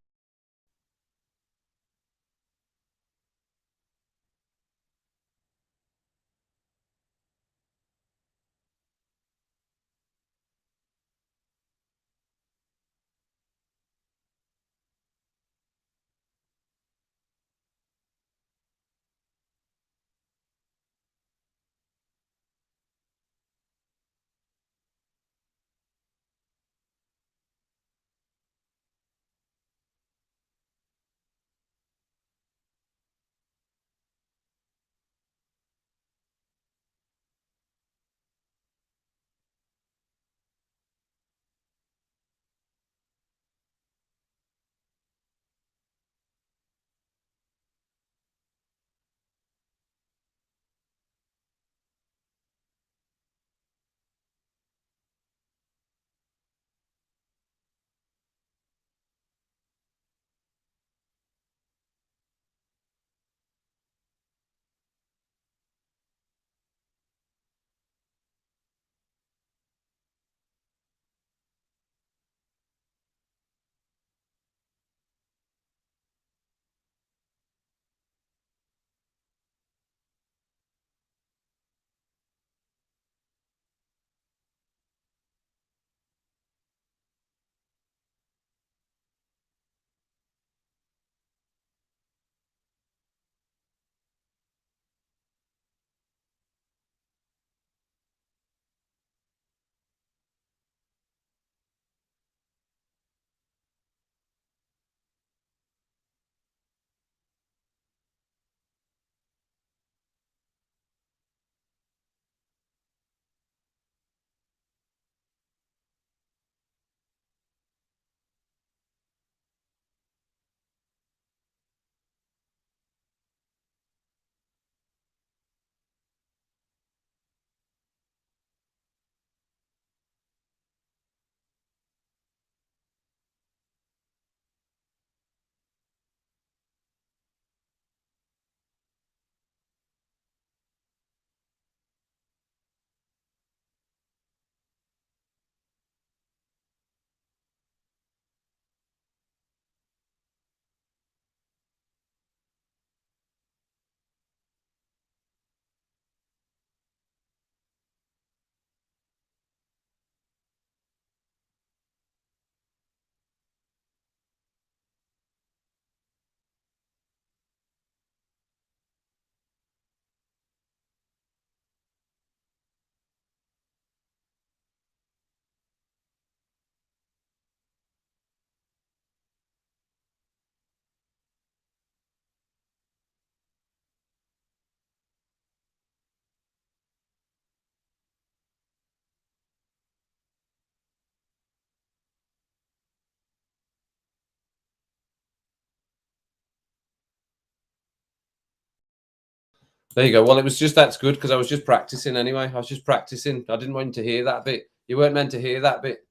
There you go. Well, it was just that's good because I was just practicing anyway. I was just practicing. I didn't want you to hear that bit. You weren't meant to hear that bit.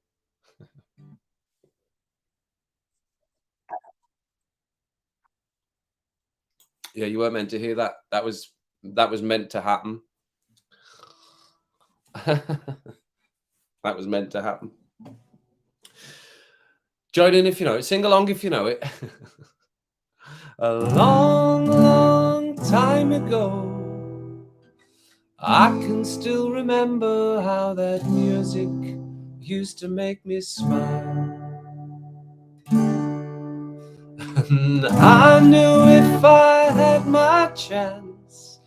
Yeah, you weren't meant to hear that. That was meant to happen. That was meant to happen. Join in if you know it. Sing along if you know it. A long, long time ago, I can still remember how that music used to make me smile. And I knew if I had my chance,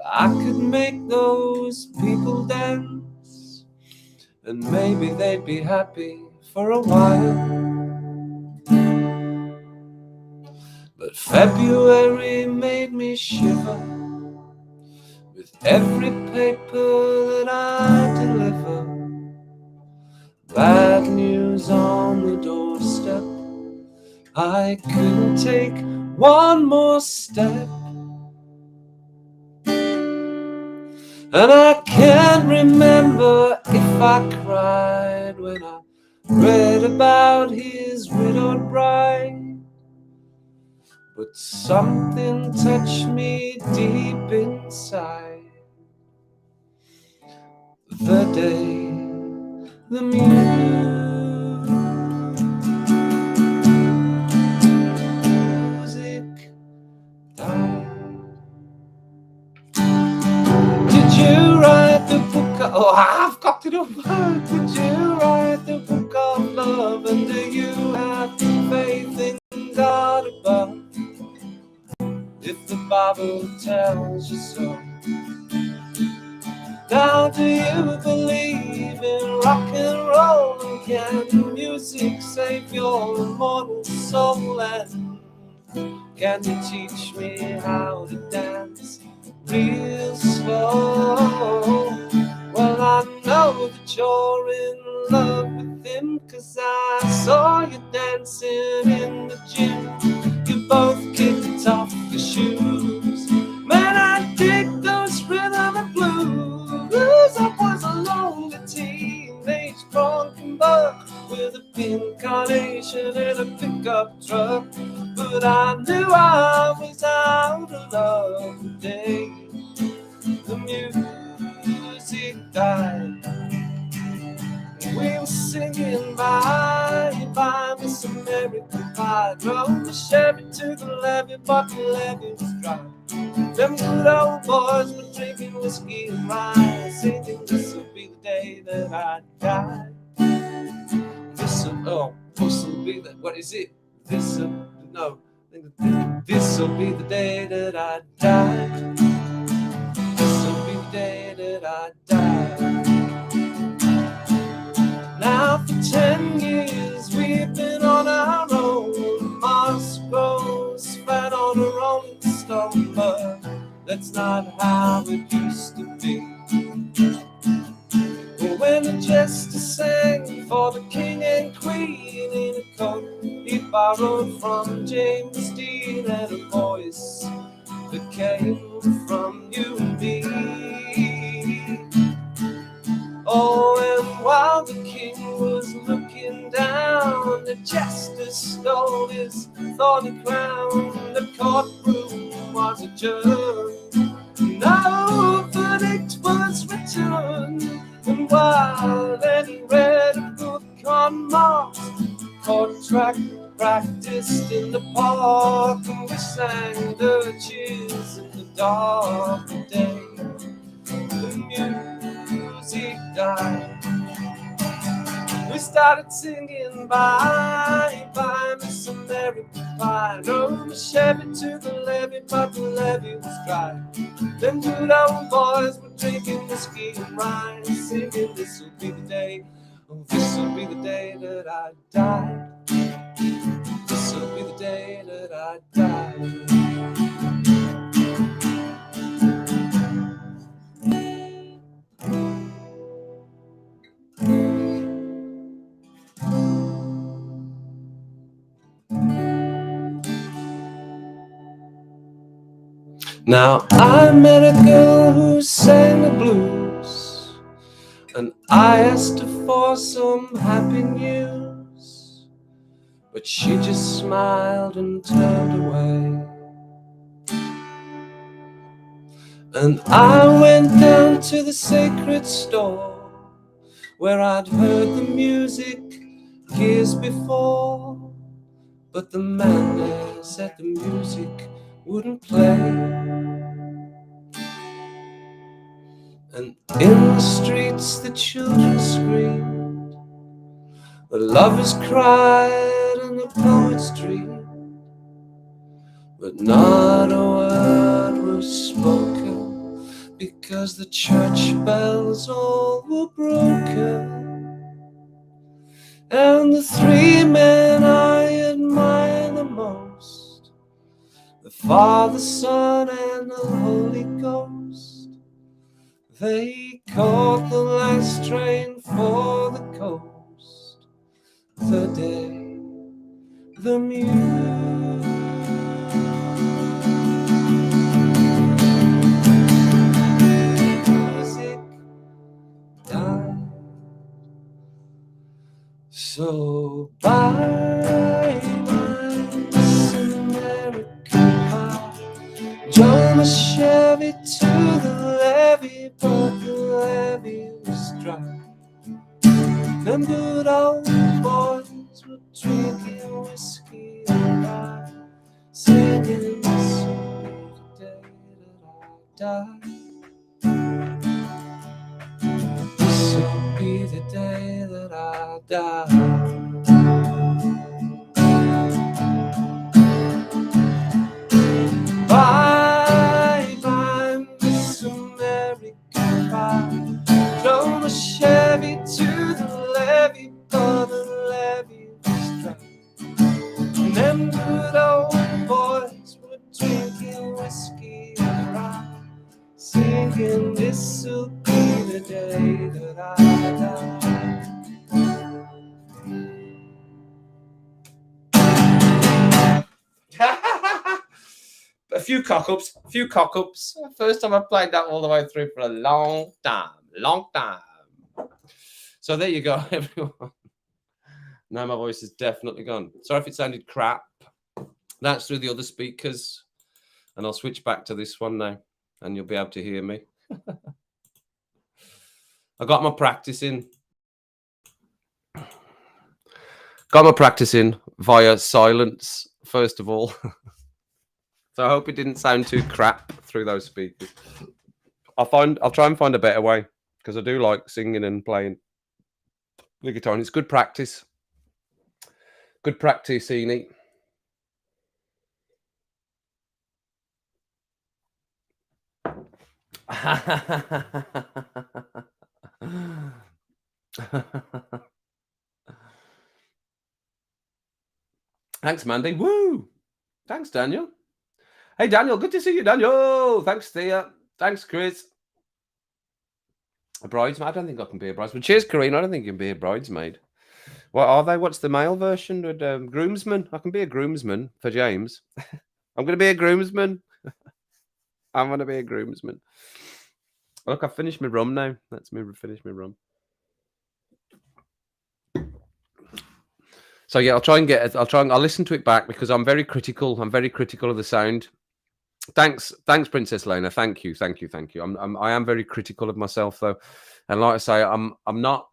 I could make those people dance, and maybe they'd be happy for a while. But February made me shiver with every paper that I deliver. Bad news on the doorstep. I couldn't take one more step. And I can't remember if I cried when I read about his widowed bride. But something touched me deep inside the day the music died. Did you write the book of, oh, I've got it up. Did you write the book of love? And do you have faith in God above? If the Bible tells you so. Now do you believe in rock and roll? And can music save your immortal soul? And can you teach me how to dance real slow? Well, I know that you're in love with him, 'cause I saw you dancing in the gym. You both kicked off your shoes. Man, I dig those rhythm and blues. I was a lonely teenage drunken buck with a pink carnation and a pickup truck. But I knew I was out of love the day the music died. We were singing bye, bye, Miss American Pie. Drove the Chevy to the levee, but the levee was dry. Them good old boys were drinking whiskey and rye, singing, this'll be the day that I die. This'll be the, what is it? No, this'll be the day that I die. This'll be the day that I die. Now for 10 years we've been on our own. Moss grows fat on a rolling stone, but that's not how it used to be. Well, when the jester sang for the king and queen in a coat he borrowed from James Dean, and a voice that came from you and me. Oh, and while the king was looking down, the jester stole his thorny crown. The courtroom was adjourned, no verdict was returned. And while then read a book on Mars, court track practiced in the park, and we sang dirges in the dark of day. The music died. We started singing bye, bye, Miss American Pie. Drove the Chevy to the levee, but the levee was dry. Them good old boys were drinking whiskey and rye, singing, this'll be the day, oh, this'll be the day that I die. This'll be the day that I die. Now I met a girl who sang the blues, and I asked her for some happy news, but she just smiled and turned away. And I went down to the sacred store where I'd heard the music years before, but the man there said the music wouldn't play. And in the streets the children screamed, the lovers cried and the poets dreamed, but not a word was spoken, because the church bells all were broken. And the three men I admire the most, the Father, Son, and the Holy Ghost, they caught the last train for the coast the day the music died. So bye, my Miss American Pie. Drove a Chevy to the levee, but the levee was dry. Them good old boys were drinking whiskey and rye, singing this will be the day that I die. This will be the day that I die. Bye, bye, Miss American Pie. Drove a Chevy to the levee, but the levee was dry. And them good old boys were drinking whiskey and rye, singing this'll be the day that I die. A few cock-ups. First time I played that all the way through for a long time. So there you go, everyone. Now my voice is definitely gone. Sorry if it sounded crap. That's through the other speakers. And I'll switch back to this one now, and you'll be able to hear me. I got my practice in. Via silence, first of all. So I hope it didn't sound too crap through those speakers. I'll try and find a better way, because I do like singing and playing the guitar, and it's good practice. Good practice, Eni. Thanks, Mandy. Woo! Thanks, Daniel. Hey, Daniel. Good to see you, Daniel. Thanks, Thea. Thanks, Chris. A bridesmaid? I don't think I can be a bridesmaid. Cheers, Karina. I don't think you can be a bridesmaid. What are they? What's the male version? With groomsman? I can be a groomsman for James. I'm going to be a groomsman. I'm going to be a groomsman. Look, I finished my rum now. Let's me finish my rum. So yeah, I'll listen to it back, because I'm very critical. I'm very critical of the sound. Thanks, Princess Lena. Thank you. I am very critical of myself, though, and like I say, I'm not.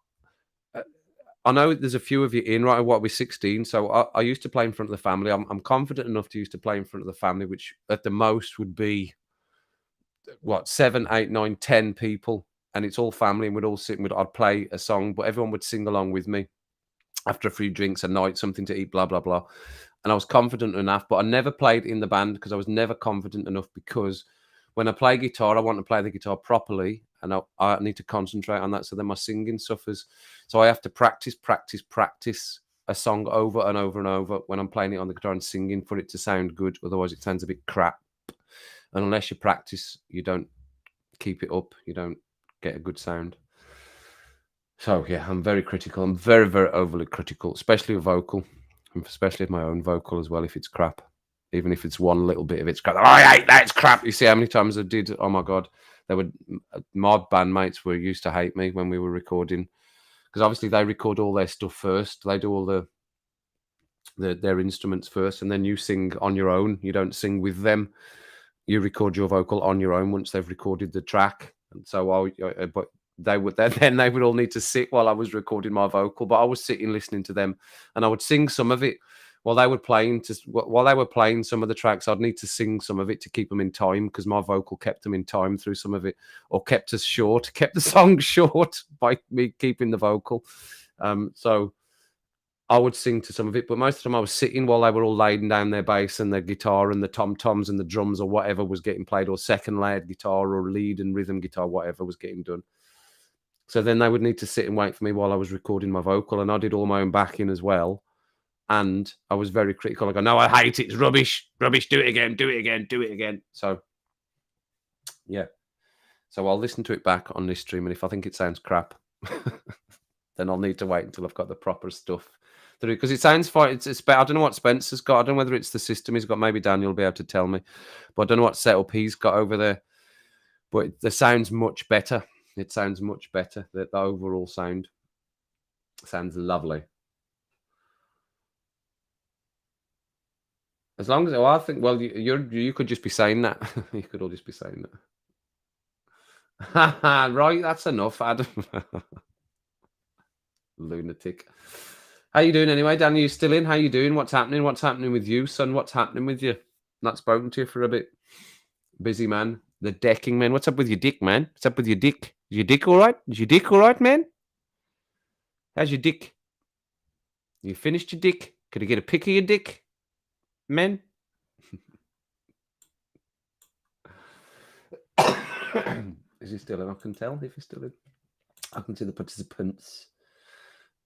I know there's a few of you in, right? What, we're 16, so I used to play in front of the family. I'm confident enough to used to play in front of the family, which at the most would be what, 7, 8, 9, 10 people, and it's all family, and we'd all sit and I'd play a song, but everyone would sing along with me after a few drinks a night, something to eat, blah blah blah. And I was confident enough, but I never played in the band because I was never confident enough, because when I play guitar, I want to play the guitar properly, and I need to concentrate on that. So then my singing suffers. So I have to practice a song over and over and over when I'm playing it on the guitar and singing, for it to sound good. Otherwise, it sounds a bit crap. And unless you practice, you don't keep it up. You don't get a good sound. So yeah, I'm very critical. I'm very, very overly critical, especially of vocal, and especially of my own vocal as well, if it's crap. even if it's one little bit of it's crap. Oh, I hate that. It's crap. You see how many times I did? Oh my god, they would. My bandmates were used to hate me when we were recording because obviously they record all their stuff first. They do all their instruments first, and then you sing on your own. You don't sing with them. You record your vocal on your own once they've recorded the track. And so but they would then they would all need to sit while I was recording my vocal. But I was sitting listening to them, and I would sing some of it while they were playing. While they were playing some of the tracks, I'd need to sing some of it to keep them in time because my vocal kept them in time through some of it, or kept us short, kept the song short by me keeping the vocal. So I would sing to some of it, but most of the time I was sitting while they were all laying down their bass and their guitar and the tom-toms and the drums or whatever was getting played, or second layered guitar or lead and rhythm guitar, whatever was getting done. So then they would need to sit and wait for me while I was recording my vocal, and I did all my own backing as well. And I was very critical. I go, no, I hate it. It's rubbish. Rubbish. Do it again. Do it again. Do it again. So, yeah. So I'll listen to it back on this stream, and if I think it sounds crap, then I'll need to wait until I've got the proper stuff through. Because it sounds fine. It's I don't know what Spencer's got. I don't know whether it's the system he's got. Maybe Daniel will be able to tell me. But I don't know what setup he's got over there. But the sound's much better. It sounds much better. The overall sound sounds lovely. As long as I think, well, you could just be saying that. You could all just be saying that. Right, that's enough, Adam. Lunatic. How you doing anyway, Dan? Are you still in? How you doing? What's happening? What's happening with you, son? What's happening with you? Not spoken to you for a bit. Busy man. The decking man. What's up with your dick, man? What's up with your dick? Is your dick all right? Is your dick all right, man? How's your dick? You finished your dick? Could I get a pic of your dick, man? Is he still in? I can tell if he's still in. I can see the participants.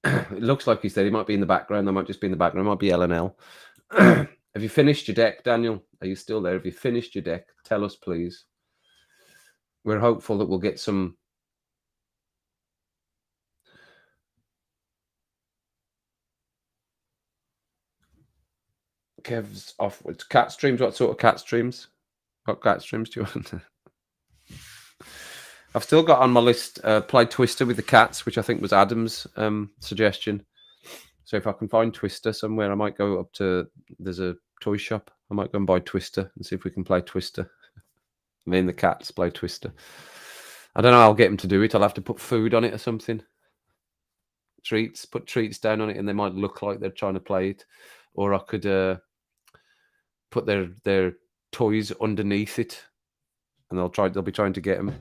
It looks like he's there. He might be in the background. They might just be in the background. It might be LNL. Have you finished your deck, Daniel? Are you still there? Have you finished your deck? Tell us, please. We're hopeful that we'll get some. Kev's off. It's cat streams. What sort of cat streams? What cat streams do you want? I've still got on my list play Twister with the cats, which I think was Adam's suggestion. So if I can find Twister somewhere, I might go up to, there's a toy shop. I might go and buy Twister and see if we can play Twister. Me and the cats play Twister. I don't know how I'll get them to do it. I'll have to put food on it or something. Treats, put treats down on it, and they might look like they're trying to play it. Or I could put their toys underneath it, and they'll be trying to get them.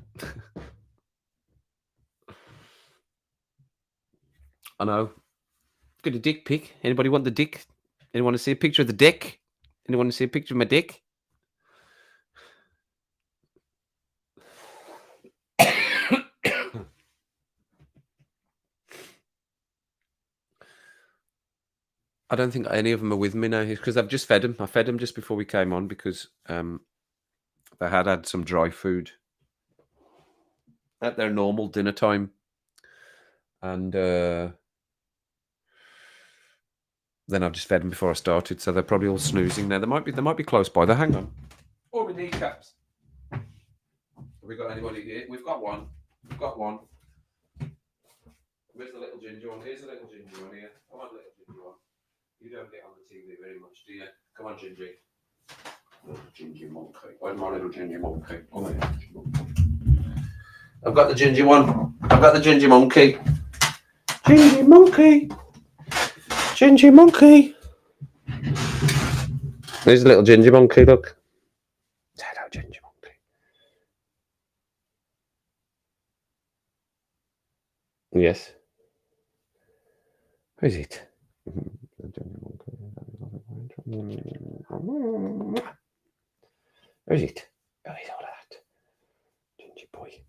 I know. Got a dick pic. Anybody want the dick? Anyone want to see a picture of the dick? Anyone want to see a picture of my dick? I don't think any of them are with me now because I've just fed them. I fed them just before we came on because they had some dry food at their normal dinner time, and then I've just fed them before I started, so they're probably all snoozing now. They might be close by. They hang on. Oh, my kneecaps. Have we got anybody here? We've got one. We've got one. Where's the little ginger one? Here's the little ginger one here. Come on, little ginger one. You don't get on the TV very much, do you? Come on, Gingy. Little ginger monkey. Where's my little ginger monkey? Oh, yeah. I've got the ginger one. I've got the ginger monkey. Ginger monkey. Ginger monkey. There's a little ginger monkey, look. Hello, ginger monkey. Yes. Where is it? Where is it? Oh, he's all that. Ginger boy.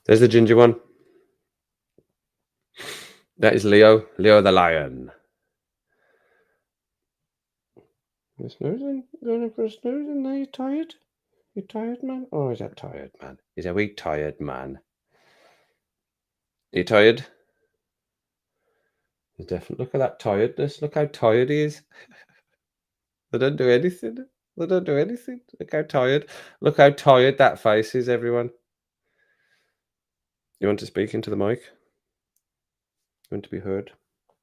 There's the ginger one. That is Leo. Leo the lion. You're snoozing? Going for a snoozing? Are you tired? You tired, man? Oh, is that tired, man? Is a wee tired man? You tired? Definitely. Look at that tiredness. Look how tired he is. They don't do anything. They don't do anything. Look how tired. Look how tired that face is, everyone. You want to speak into the mic? You want to be heard?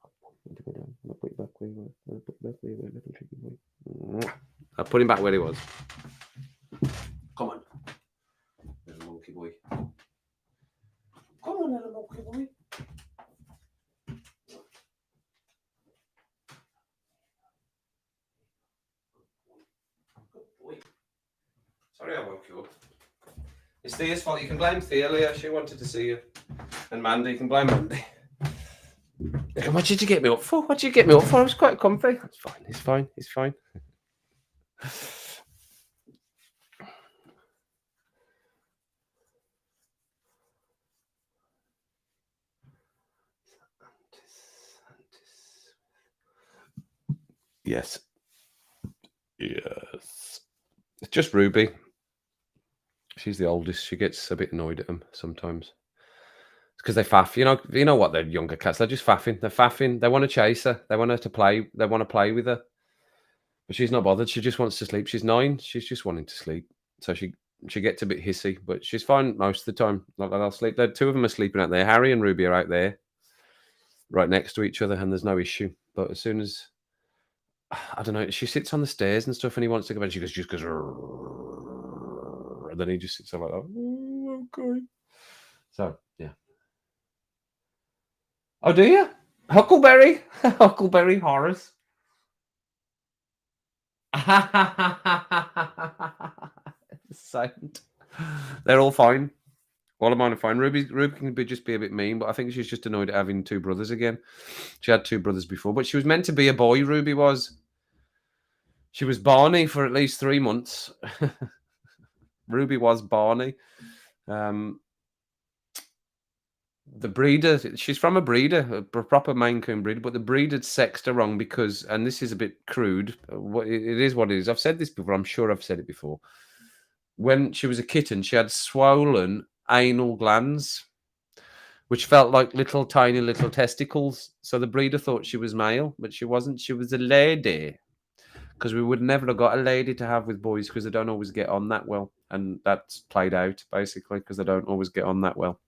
I'll put you back where you were. I'll put you back where you were, little chicken boy. I'll put him back where he was. Come on. Little monkey boy. Come on, little monkey boy. Good boy. Sorry I woke you up. It's Thea's fault. You can blame Thea, Leah. She wanted to see you. And Mandy, you can blame Mandy. What did you get me up for? What did you get me up for? I was quite comfy. It's fine. It's fine. It's fine. Yes. Yes. It's just Ruby. She's the oldest. She gets a bit annoyed at them sometimes. It's because they faff. You know what? They're younger cats. They're just faffing. They're faffing. They want to chase her. They want her to play. They want to play with her. But she's not bothered. She just wants to sleep. She's 9. She's just wanting to sleep. So she gets a bit hissy, but she's fine most of the time. Like they'll sleep. The two of them are sleeping out there. Harry and Ruby are out there, right next to each other, and there's no issue. But as soon as I don't know, she sits on the stairs and stuff, and he wants to go bed. She just goes, and then he just sits there like that. Oh, okay. So yeah. Oh, do you? Huckleberry, Huckleberry Horace. Sound. They're all fine. All of mine are fine. Ruby can just be a bit mean, but I think she's just annoyed at having 2 brothers again. She had 2 brothers before, but she was meant to be a boy. Ruby was. She was Barney for at least 3 months. Ruby was Barney. The breeder, she's from a breeder, a proper Maine Coon breeder, but the breeder sexed her wrong because, and this is a bit crude, it is what it is. I've said this before, I'm sure I've said it before. When she was a kitten, she had swollen anal glands, which felt like tiny little testicles. So the breeder thought she was male, but she wasn't. She was a lady. Because we would never have got a lady to have with boys because they don't always get on that well. And that's played out, basically, because they don't always get on that well.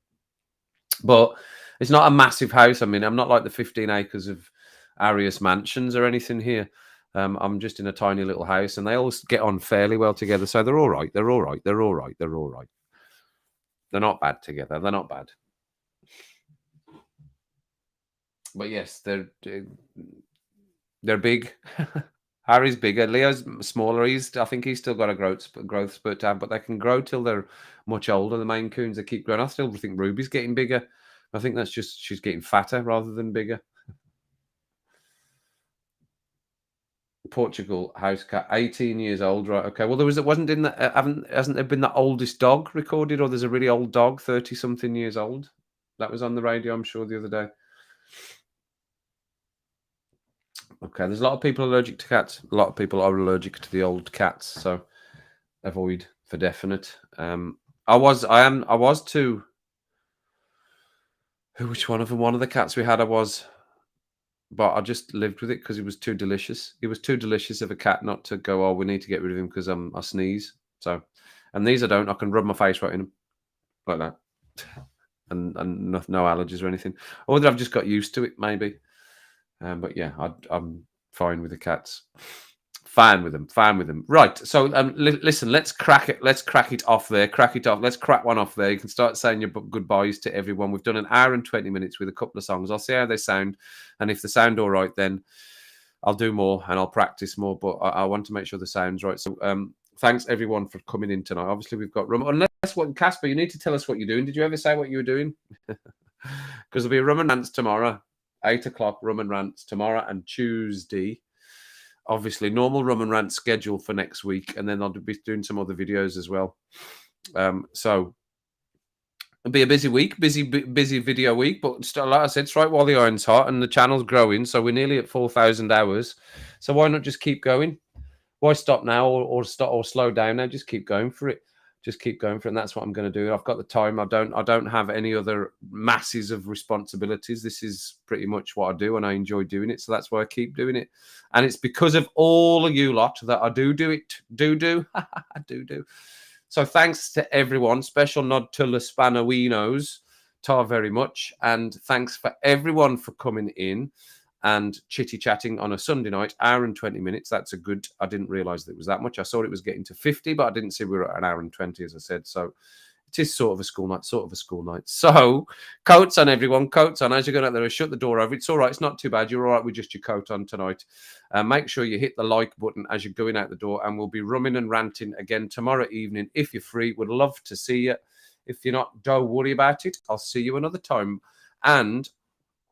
But it's not a massive house. I mean, I'm not like the 15 acres of Arius mansions or anything here. I'm just in a tiny little house, and they all get on fairly well together. So they're all right. They're all right. They're all right. They're all right. They're not bad together. They're not bad. But yes, they're big. Harry's bigger. Leo's smaller. I think he's still got a growth spurt to have, but they can grow till they're much older. The Maine Coons, they keep growing. I still think Ruby's getting bigger. I think that's just she's getting fatter rather than bigger. Portugal house cat, 18 years old, right? Okay. Well, hasn't there been the oldest dog recorded, or there's a really old dog, 30-something years old? That was on the radio, I'm sure, the other day. Okay, there's a lot of people allergic to cats. A lot of people are allergic to the old cats, so avoid for definite. I was too. Which one of them? One of the cats we had, I was. But I just lived with it because he was too delicious. He was too delicious of a cat not to go, oh, we need to get rid of him because I sneeze. So, and these I don't. I can rub my face right in them like that, and no allergies or anything. Or whether I've just got used to it, maybe. But yeah, I'm fine with the cats. Fine with them. Fine with them. Right. So listen, let's crack it. Let's crack it off there. Crack it off. Let's crack one off there. You can start saying your goodbyes to everyone. We've done an hour and 20 minutes with a couple of songs. I'll see how they sound. And if they sound all right, then I'll do more and I'll practice more. But I want to make sure the sound's right. So thanks everyone for coming in tonight. Obviously, we've got rum. Unless what, Casper, you need to tell us what you're doing. Did you ever say what you were doing? Because there'll be a rum and rants tomorrow. 8 o'clock rum and rants tomorrow and Tuesday. Obviously, normal rum and rant schedule for next week, and then I'll be doing some other videos as well. So it'll be a busy week, busy video week. But still, like I said, it's right while the iron's hot, and the channel's growing. So we're nearly at 4,000 hours. So why not just keep going? Why stop now or stop or slow down now? Just keep going for it. just keep going for it. And that's what I'm going to do. I've got the time. I don't have any other masses of responsibilities. This is pretty much what I do, and I enjoy doing it. So that's why I keep doing it. And it's because of all of you lot that I do it. I do. So thanks to everyone. Special nod to the Spanawinos. Tar very much. And thanks for everyone for coming in and chitty chatting on a Sunday night, hour and 20 minutes. That's a good, I didn't realize that it was that much. I thought it was getting to 50, but I didn't see we were at an hour and 20, as I said. So it is sort of a school night. So coats on, everyone, coats on. As you're going out there, shut the door over. It's all right. It's not too bad. You're all right with just your coat on tonight. Make sure you hit the like button as you're going out the door, and we'll be rumming and ranting again tomorrow evening. If you're free, would love to see you. If you're not, don't worry about it. I'll see you another time. And